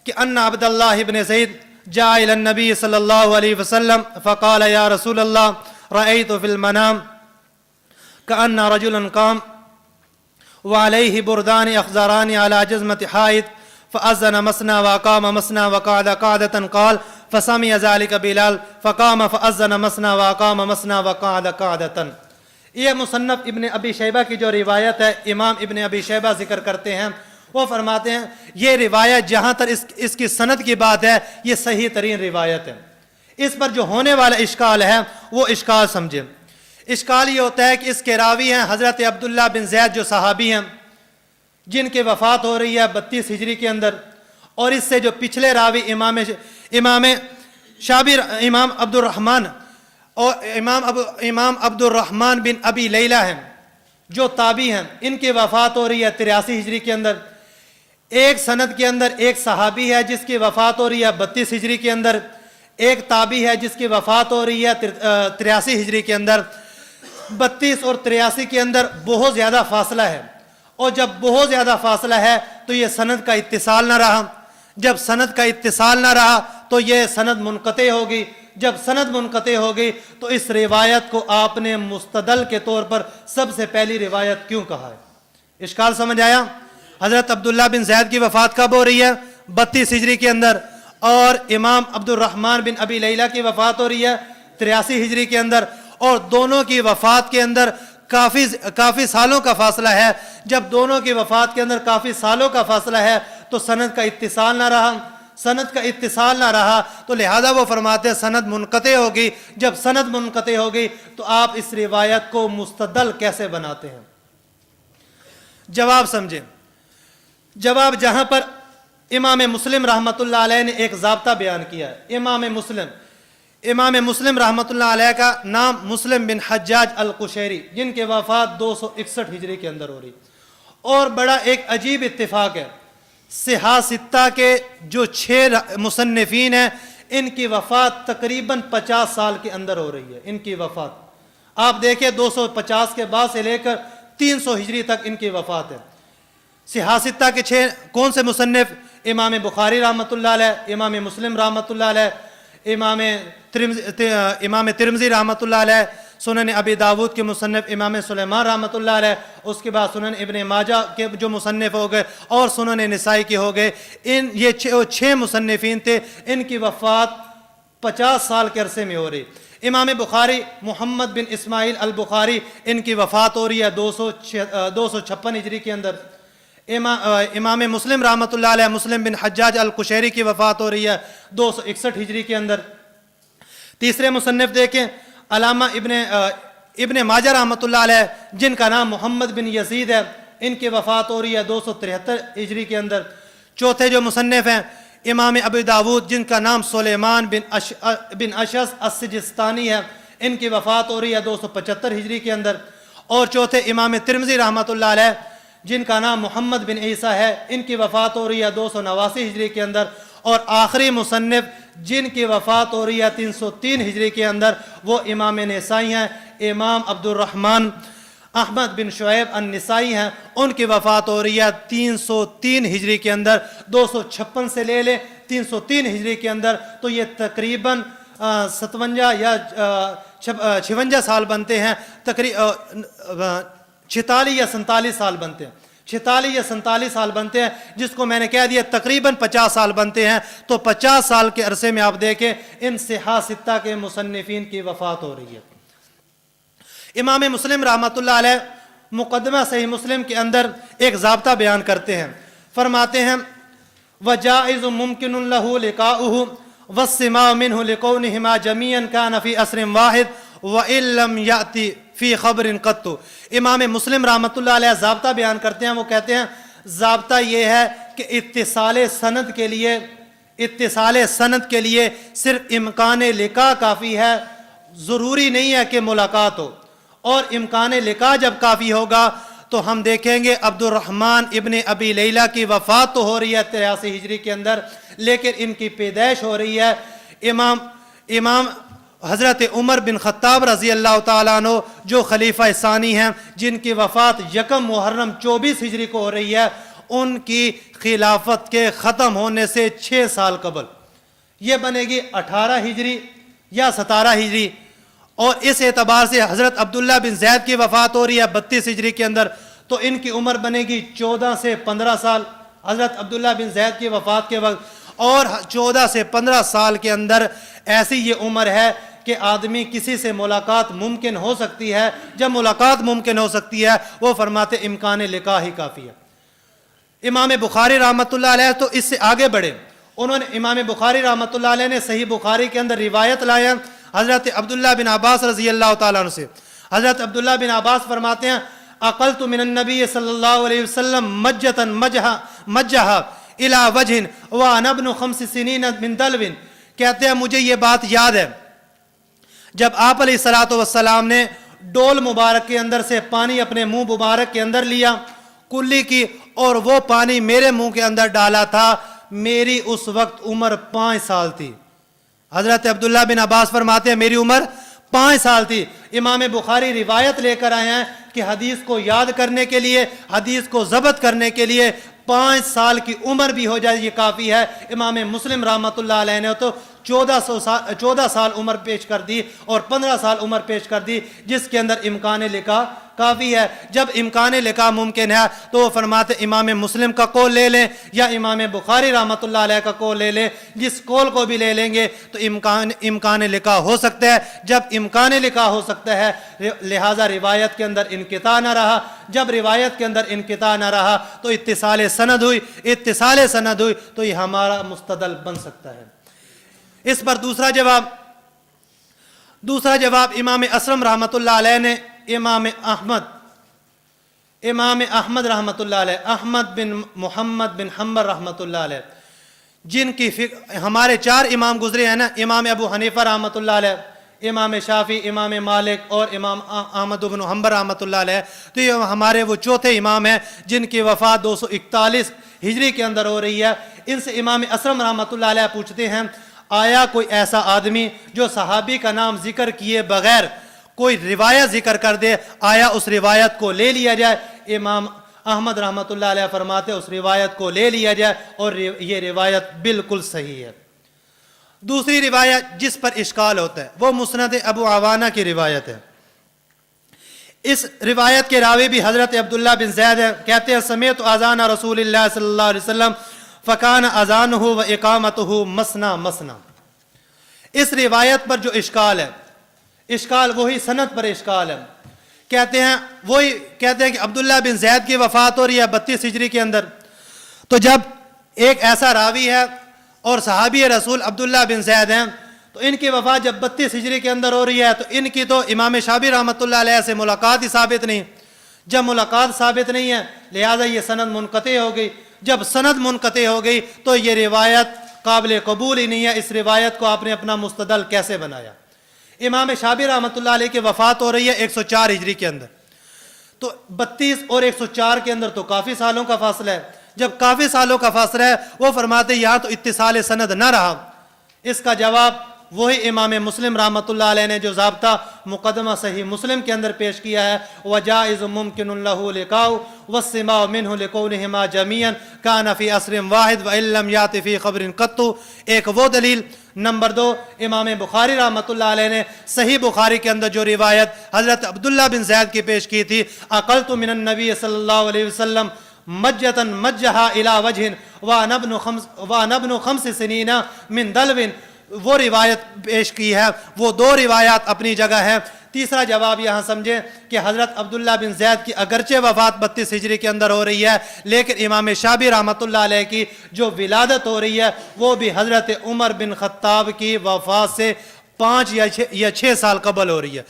کہ ان عبداللہ بن زید جاء الى النبی صلی اللہ علیہ وسلم فقال یا رسول اللہ رأیت فی المنام کأن رجلا قام وعليه بردان أخضران على جزمة حائط فأذن مسنا وقام مسنا وقعد قعدة قال فسمع ذلك بلال فقام فأذن مسنا وقام مسنا وقعد قعدة. یہ مصنف ابن ابی شیبہ کی جو روایت ہے امام ابن ابی شیبہ ذکر کرتے ہیں. وہ فرماتے ہیں یہ روایت جہاں تک اس کی سند کی بات ہے یہ صحیح ترین روایت ہے. اس پر جو ہونے والا اشکال ہے وہ اشکال سمجھیں. اشکال یہ ہوتا ہے کہ اس کے راوی ہیں حضرت عبداللہ بن زید جو صحابی ہیں جن کے وفات ہو رہی ہے 32 ہجری کے اندر، اور اس سے جو پچھلے راوی امام شابر امام عبد الرحمن اور امام عبد الرحمن بن ابی لیلہ ہیں جو تابعی ہیں، ان کی وفات ہو رہی ہے 83 ہجری کے اندر. ایک سند کے اندر ایک صحابی ہے جس کی وفات ہو رہی ہے 32 ہجری کے اندر، ایک تابعی ہے جس کی وفات ہو رہی ہے 83 ہجری کے اندر، 32 اور 83 کے اندر بہت زیادہ فاصلہ ہے، اور جب بہت زیادہ فاصلہ ہے تو یہ سند کا اتصال نہ رہا، جب سند کا اتصال نہ رہا تو یہ سند منقطع ہوگی، جب سند منقطع ہوگی تو اس روایت کو آپ نے مستدل کے طور پر سب سے پہلی روایت کیوں کہا ہے؟ اشکال سمجھ آیا؟ حضرت عبداللہ بن زید کی وفات کب ہو رہی ہے؟ 32 ہجری کے اندر، اور امام عبد الرحمن بن ابی لیلہ کی وفات ہو رہی ہے 83 ہجری کے اندر، اور دونوں کی وفات کے اندر کافی سالوں کا فاصلہ ہے۔ جب دونوں کی وفات کے اندر کافی سالوں کا فاصلہ ہے تو سند کا اتصال نہ رہا، سند کا اتصال نہ رہا تو لہذا وہ فرماتے ہیں سند منقطع ہوگی، جب سند منقطع ہوگی تو آپ اس روایت کو مستدل کیسے بناتے ہیں؟ جواب سمجھیں، جواب جہاں پر امام مسلم رحمۃ اللہ علیہ نے ایک ضابطہ بیان کیا ہے۔ امام مسلم رحمۃ اللہ علیہ کا نام مسلم بن حجاج القشیری، جن کے وفات 261 ہجری کے اندر ہو رہی، اور بڑا ایک عجیب اتفاق ہے، صحاح ستہ کے جو 6 مصنفین ہیں ان کی وفات تقریباً 50 سال کے اندر ہو رہی ہے۔ ان کی وفات آپ دیکھیں 250 کے بعد سے لے کر 300 ہجری تک ان کی وفات ہے۔ صحاح ستہ کے 6 کون سے مصنف؟ امام بخاری رحمۃ اللہ علیہ، امام مسلم رحمۃ اللہ علیہ، امام ترمذی رحمۃ اللہ علیہ، سنن ابی داود کے مصنف امام سلیمان رحمۃ اللہ علیہ، اس کے بعد سنن ابن ماجہ کے جو مصنف ہو گئے، اور سنن نسائی کے ہو گئے۔ یہ 6 مصنفین تھے، ان کی وفات 50 سال کے عرصے میں ہو رہی۔ امام بخاری محمد بن اسماعیل البخاری، ان کی وفات ہو رہی ہے 256 ہجری کے اندر۔ امام مسلم رحمۃ اللہ علیہ مسلم بن حجاج القشیری کی وفات ہو رہی ہے 261 ہجری کے اندر۔ تیسرے مصنف دیکھیں علامہ ابن ماجہ رحمۃ اللہ علیہ، جن کا نام محمد بن یزید ہے، ان کی وفات ہو رہی ہے 273 ہجری کے اندر۔ چوتھے جو مصنف ہیں امام ابی داود، جن کا نام سلیمان بن اشعث السجستانی ہے، ان کی وفات ہو رہی ہے 275 ہجری کے اندر۔ اور چوتھے امام ترمذی رحمۃ اللہ علیہ، جن کا نام محمد بن عیسیٰ ہے، ان کی وفات ہو رہی ہے 289 ہجری کے اندر۔ اور آخری مصنف جن کی وفات ہو رہی ہے 303 ہجری کے اندر، وہ امام نسائی ہیں، امام عبد الرحمن احمد بن شعیب النسائی ہیں، ان کی وفات ہو رہی ہے 303 ہجری کے اندر۔ 256 سے لے لیں 303 ہجری کے اندر تو یہ تقریباً 57 یا 56 سال بنتے ہیں، تقریباً 46 یا 47 سال بنتے ہیں، 46 یا 47 سال بنتے ہیں، جس کو میں نے کہہ دیا تقریباً 50 سال بنتے ہیں۔ تو 50 سال کے عرصے میں آپ دیکھیں ان صحاح ستہ کے مصنفین کی وفات ہو رہی ہے۔ امام مسلم رحمۃ اللہ علیہ مقدمہ صحیح مسلم کے اندر ایک ضابطہ بیان کرتے ہیں، فرماتے ہیں وَجَائِزٌ مُمْكِنٌ لَهُ لِقَاؤُهُ وَالسِّمَاعُ مِنْهُ لِكَوْنِهِمَا جَمِيعًا كَانَ فِي عَصْرٍ وَاحِدٍ وَإِن لَّمْ يَأْتِ فِي خَبْرٍ قَطُّ۔ امام مسلم رحمۃ اللہ علیہ ضابطہ بیان کرتے ہیں، وہ کہتے ہیں ضابطہ یہ ہے کہ اتصال سند کے لیے صرف امکان لقاء کافی ہے، ضروری نہیں ہے کہ ملاقات ہو، اور امکان لقاء جب کافی ہوگا تو ہم دیکھیں گے عبد الرحمن ابن ابی لیلہ کی وفات تو ہو رہی ہے 83 ہجری کے اندر، لیکن ان کی پیدائش ہو رہی ہے امام حضرت عمر بن خطاب رضی اللہ تعالیٰ عنہ، جو خلیفہ ثانی ہیں، جن کی وفات 1 محرم 24 ہجری کو ہو رہی ہے، ان کی خلافت کے ختم ہونے سے 6 سال قبل، یہ بنے گی 18 ہجری یا 17 ہجری۔ اور اس اعتبار سے حضرت عبداللہ بن زید کی وفات ہو رہی ہے 32 ہجری کے اندر، تو ان کی عمر بنے گی 14 سے 15 سال حضرت عبداللہ بن زید کی وفات کے وقت، اور 14 سے 15 سال کے اندر ایسی یہ عمر ہے کہ آدمی کسی سے ملاقات ممکن ہو سکتی ہے۔ جب ملاقات ممکن ہو سکتی ہے وہ فرماتے امکان لقاء ہی کافی ہے۔ امام بخاری رحمۃ اللہ علیہ تو اس سے آگے بڑھے، انہوں نے امام بخاری رحمۃ اللہ علیہ نے صحیح بخاری کے اندر روایت لائے ہیں حضرت عبداللہ بن عباس رضی اللہ تعالیٰ عنہ سے۔ حضرت عبداللہ بن عباس فرماتے ہیں اقلت من النبی صلی اللہ علیہ وسلم مجتا مجہا الی وجہ وانا ابن 5 سنین من دلو، کہتے ہیں مجھے یہ بات یاد ہے جب آپ علیہ الصلوۃ والسلام نے ڈول مبارک کے اندر سے پانی اپنے منہ مبارک کے اندر لیا، کلی کی، اور وہ پانی میرے منہ کے اندر ڈالا تھا، میری اس وقت عمر 5 سال تھی۔ حضرت عبداللہ بن عباس فرماتے ہیں میری عمر 5 سال تھی. امام بخاری روایت لے کر آئے ہیں کہ حدیث کو یاد کرنے کے لیے, حدیث کو ضبط کرنے کے لیے 5 سال کی عمر بھی ہو جائے یہ کافی ہے. امام مسلم رحمۃ اللہ علیہ نے تو 14 سال عمر پیش کر دی اور 15 سال عمر پیش کر دی, جس کے اندر امکان لکھا کافی ہے. جب امکان لکھا ممکن ہے تو وہ فرماتے امام مسلم کا قول لے لیں یا امام بخاری رحمۃ اللہ علیہ کا قول لے لیں. جس قول کو بھی لے لیں گے تو امکان لکھا ہو سکتا ہے. جب امکان لکھا ہو سکتا ہے لہٰذا روایت کے اندر انقطاع نہ رہا. جب روایت کے اندر انقطاع نہ رہا تو اتصال سند ہوئی. اتصال سند ہوئی تو یہ ہمارا مستدل بن سکتا ہے. اس پر دوسرا جواب امام اسرم رحمۃ اللہ علیہ نے امام احمد رحمۃ اللہ علیہ, احمد بن محمد بن حنبل رحمۃ اللہ علیہ, جن کی ہمارے 4 امام گزرے ہیں نا, امام ابو حنیفہ رحمۃ اللہ علیہ, امام شافعی, امام مالک اور امام احمد بن حنبل رحمۃ اللہ علیہ. تو یہ ہمارے وہ چوتھے امام ہیں جن کی وفات 241 ہجری کے اندر ہو رہی ہے. ان سے امام اسرم رحمۃ اللہ علیہ پوچھتے ہیں آیا کوئی ایسا آدمی جو صحابی کا نام ذکر کیے بغیر کوئی روایت ذکر کر دے, آیا اس روایت کو لے لیا جائے؟ امام احمد رحمۃ اللہ علیہ فرماتے اس روایت کو لے لیا جائے اور یہ روایت بالکل صحیح ہے. دوسری روایت جس پر اشکال ہوتا ہے وہ مسند ابو عوانہ کی روایت ہے. اس روایت کے راوی بھی حضرت عبداللہ بن زید ہے. کہتے ہیں سمیعت اذان رسول اللہ صلی اللہ علیہ وسلم فکان اذانہ و اقامتہ مسنا مسنا. اس روایت پر جو اشکال ہے, اشکال وہی سند پر اشکال ہے. کہتے ہیں کہ عبداللہ بن زید کی وفات ہو رہی ہے 32 ہجری کے اندر. تو جب ایک ایسا راوی ہے اور صحابی رسول عبداللہ بن زید ہیں تو ان کی وفات جب 32 ہجری کے اندر ہو رہی ہے تو ان کی تو امام شافعی رحمۃ اللہ علیہ سے ملاقات ہی ثابت نہیں. جب ملاقات ثابت نہیں ہے لہذا یہ سند منقطع ہو گئی. جب سند منقطع ہو گئی تو یہ روایت قابل قبول ہی نہیں ہے. اس روایت کو آپ نے اپنا مستدل کیسے بنایا؟ امام شافعی رحمۃ اللہ علیہ کی وفات ہو رہی ہے 104 ہجری کے اندر. تو 32 اور 104 کے اندر تو کافی سالوں کا فاصلہ ہے. جب کافی سالوں کا فاصلہ ہے وہ فرماتے یہاں تو اتصال سند نہ رہا. اس کا جواب وہی امام مسلم رحمۃ اللہ علیہ نے جو ضابطہ مقدمہ صحیح مسلم کے اندر پیش کیا ہے وجائز ممکن له لقاء والسماع منه لكونهما جميعا كان في عصر واحد وان لم يات في خبر قط. ایک وہ دلیل. نمبر 2 امام بخاری رحمۃ اللہ علیہ نے صحیح بخاری کے اندر جو روایت حضرت عبداللہ بن زید کی پیش کی تھی اقلت من النبی صلی اللہ علیہ وسلم مجتا مجہا الى وجہ وانا ابن 5 سنین من دلو, وہ روایت پیش کی ہے. وہ 2 روایات اپنی جگہ ہیں. تیسرا جواب یہاں سمجھیں کہ حضرت عبداللہ بن زید کی اگرچہ وفات 32 ہجری کے اندر ہو رہی ہے لیکن امام شافعی رحمۃ اللہ علیہ کی جو ولادت ہو رہی ہے وہ بھی حضرت عمر بن خطاب کی وفات سے 5 یا 6 سال قبل ہو رہی ہے.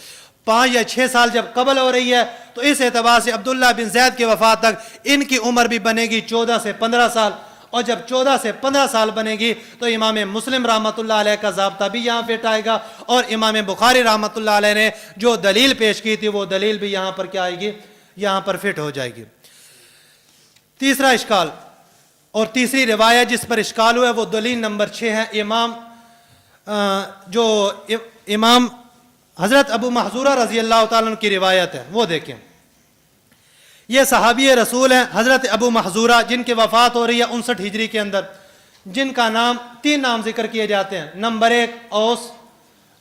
5 یا 6 سال جب قبل ہو رہی ہے تو اس اعتبار سے عبداللہ بن زید کی وفات تک ان کی عمر بھی بنے گی 14 سے 15 سال. اور جب 14 سے 15 سال بنے گی تو امام مسلم رحمۃ اللہ علیہ کا ضابطہ بھی یہاں فٹ آئے گا اور امام بخاری رحمۃ اللہ علیہ نے جو دلیل پیش کی تھی وہ دلیل بھی یہاں پر کیا آئے گی, یہاں پر فٹ ہو جائے گی. تیسرا اشکال اور تیسری روایت جس پر اشکال ہوا ہے وہ دلیل نمبر 6 ہے. امام حضرت ابو محذورہ رضی اللہ تعالیٰ عنہ کی روایت ہے. وہ دیکھیں, یہ صحابی رسول ہیں حضرت ابو محذورہ جن کی وفات ہو رہی ہے 59 ہجری کے اندر, جن کا نام 3 نام ذکر کیے جاتے ہیں. نمبر 1 اوس,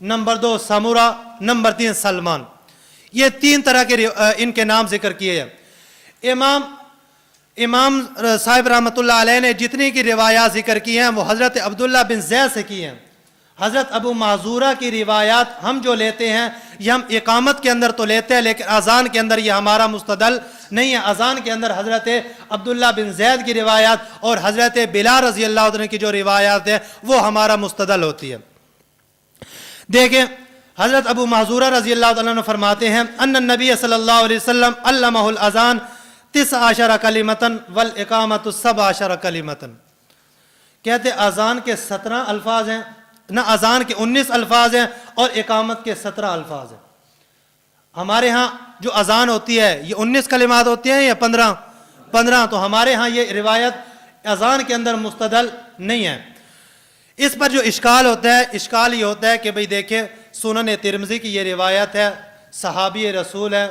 نمبر 2 سمورہ, نمبر 3 سلمان. یہ 3 طرح کے ان کے نام ذکر کیے ہیں. امام صاحب رحمۃ اللہ علیہ نے جتنی کی روایات ذکر کی ہیں وہ حضرت عبداللہ بن زید سے کی ہیں. حضرت ابو معذورہ کی روایات ہم جو لیتے ہیں یہ ہم اقامت کے اندر تو لیتے ہیں لیکن اذان کے اندر یہ ہمارا مستدل نہیں ہے. اذان کے اندر حضرت عبداللہ بن زید کی روایات اور حضرت بلال رضی اللہ عنہ کی جو روایات ہیں وہ ہمارا مستدل ہوتی ہے. دیکھیں حضرت ابو معذورہ رضی اللہ عنہ فرماتے ہیں ان النبی صلی اللہ علیہ وسلم علمہ الاذان 19 کلمۃ والاقامۃ 17 کلمۃ. کہتے اذان کے 17 الفاظ ہیں, نہ اذان کے 19 الفاظ ہیں اور اقامت کے 17 الفاظ ہیں. ہمارے ہاں جو اذان ہوتی ہے یہ 19 کلمات ہوتی ہیں یا 15. تو ہمارے ہاں یہ روایت اذان کے اندر مستدل نہیں ہے. اس پر جو اشکال ہوتا ہے، اشکال یہ ہوتا ہے کہ بھئی دیکھیں سنن ترمذی کی یہ روایت ہے، صحابی رسول ہے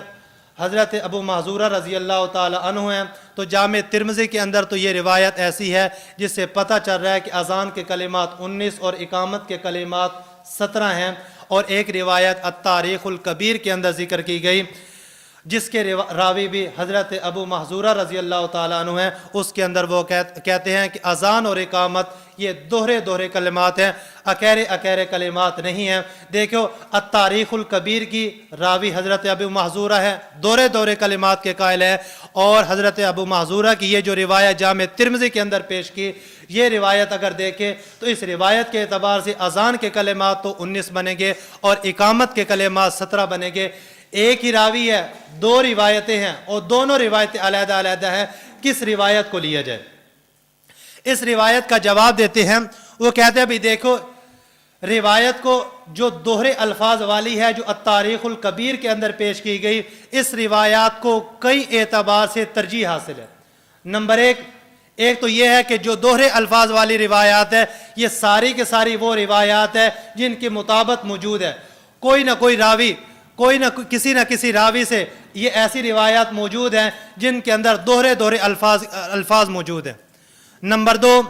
حضرت ابو محذورہ رضی اللہ تعالی عنہ ہیں، تو جامع ترمذی کے اندر تو یہ روایت ایسی ہے جس سے پتہ چل رہا ہے کہ اذان کے کلمات 19 اور اقامت کے کلمات 17 ہیں، اور ایک روایت التاریخ الکبیر کے اندر ذکر کی گئی جس کے راوی بھی حضرت ابو محذورہ رضی اللہ تعالیٰ عنہ ہیں، اس کے اندر وہ کہتے ہیں کہ اذان اور اقامت یہ دوہرے کلمات ہیں، اکیرے کلمات نہیں ہیں۔ دیکھو التاریخ الکبیر کی راوی حضرت ابو محذورہ ہے، دوہرے کلمات کے قائل ہے، اور حضرت ابو محذورہ کی یہ جو روایت جامع ترمذی کے اندر پیش کی، یہ روایت اگر دیکھیں تو اس روایت کے اعتبار سے اذان کے کلمات تو 19 بنیں گے اور اقامت کے کلمات 17 بنیں گے۔ ایک ہی راوی ہے، دو روایتیں ہیں اور دونوں روایتیں علیحدہ ہیں، کس روایت کو لیا جائے؟ اس روایت کا جواب دیتے ہیں، وہ کہتے ہیں بھی دیکھو روایت کو جو دوہرے الفاظ والی ہے جو التاریخ الکبیر کے اندر پیش کی گئی، اس روایات کو کئی اعتبار سے ترجیح حاصل ہے۔ نمبر ایک تو یہ ہے کہ جو دوہرے الفاظ والی روایات ہے یہ ساری کے ساری وہ روایات ہے جن کی مطابقت موجود ہے، کوئی نہ کسی راوی سے یہ ایسی روایات موجود ہیں جن کے اندر دوہرے الفاظ موجود ہیں۔ نمبر 2،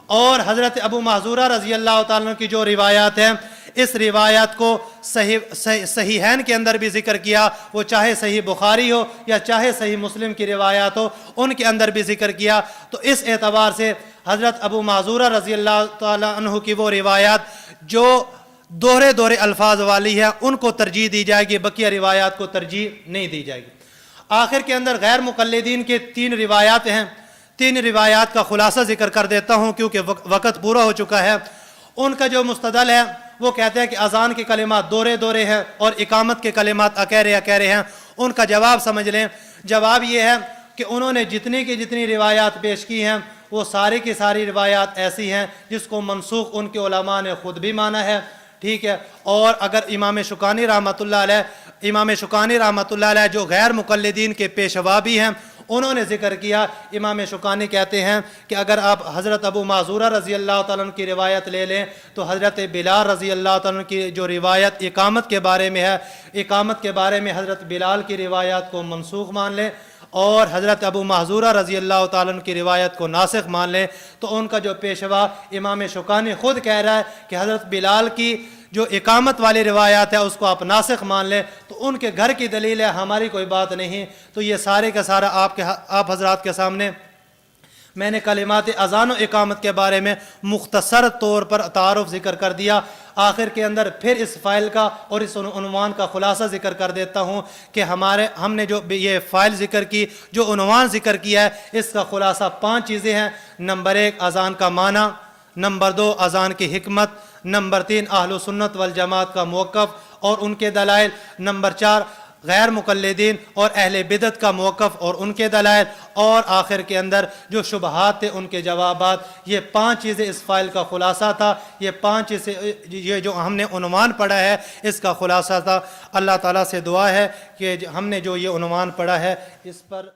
اور حضرت ابو محذورہ رضی اللہ تعالیٰ کی جو روایات ہیں، اس روایات کو صحیحین کے اندر بھی ذکر کیا، وہ چاہے صحیح بخاری ہو یا چاہے صحیح مسلم کی روایات ہو، ان کے اندر بھی ذکر کیا، تو اس اعتبار سے حضرت ابو محذورہ رضی اللہ تعالیٰ عنہ کی وہ روایات جو دوہرے الفاظ والی ہے ان کو ترجیح دی جائے گی، بقیہ روایات کو ترجیح نہیں دی جائے گی۔ آخر کے اندر غیر مقلدین کے 3 روایات ہیں، 3 روایات کا خلاصہ ذکر کر دیتا ہوں کیونکہ وقت پورا ہو چکا ہے۔ ان کا جو مستدل ہے وہ کہتے ہیں کہ اذان کے کلمات دوہرے ہیں اور اقامت کے کلمات اکیرے ہیں۔ ان کا جواب سمجھ لیں، جواب یہ ہے کہ انہوں نے جتنی روایات پیش کی ہیں وہ ساری کی ساری روایات ایسی ہیں جس کو منسوخ ان کے علماء نے خود بھی مانا ہے، ٹھیک ہے۔ اور اگر امام شوکانی رحمۃ اللہ علیہ جو غیر مقلدین کے پیشوا بھی ہیں، انہوں نے ذکر کیا، امام شوکانی کہتے ہیں کہ اگر آپ حضرت ابو معذورہ رضی اللہ تعالیٰ عنہ کی روایت لے لیں تو حضرت بلال رضی اللہ تعالیٰ عنہ کی جو روایت اقامت کے بارے میں ہے، اقامت کے بارے میں حضرت بلال کی روایات کو منسوخ مان لیں اور حضرت ابو معذورہ رضی اللہ تعالیٰ عنہ کی روایت کو ناسخ مان لیں، تو ان کا جو پیشوا امام شوکانی خود کہہ رہا ہے کہ حضرت بلال کی جو اقامت والی روایات ہے اس کو آپ ناسخ مان لیں، تو ان کے گھر کی دلیل ہے، ہماری کوئی بات نہیں۔ تو یہ سارے کا سارا آپ حضرات کے سامنے میں نے کلمات اذان و اقامت کے بارے میں مختصر طور پر تعارف ذکر کر دیا۔ آخر کے اندر پھر اس فائل کا اور اس عنوان کا خلاصہ ذکر کر دیتا ہوں کہ ہم نے جو یہ فائل ذکر کی، جو عنوان ذکر کیا ہے، اس کا خلاصہ 5 چیزیں ہیں۔ نمبر 1 اذان کا معنی، نمبر 2 اذان کی حکمت، نمبر 3 اہل سنت والجماعت کا موقف اور ان کے دلائل، نمبر 4 غیر مقلدین اور اہل بدعت کا موقف اور ان کے دلائل، اور آخر کے اندر جو شبہات تھے ان کے جوابات۔ یہ 5 چیزیں اس فائل کا خلاصہ تھا، یہ 5 چیزیں یہ جو ہم نے عنوان پڑھا ہے اس کا خلاصہ تھا۔ اللہ تعالیٰ سے دعا ہے کہ ہم نے جو یہ عنوان پڑھا ہے اس پر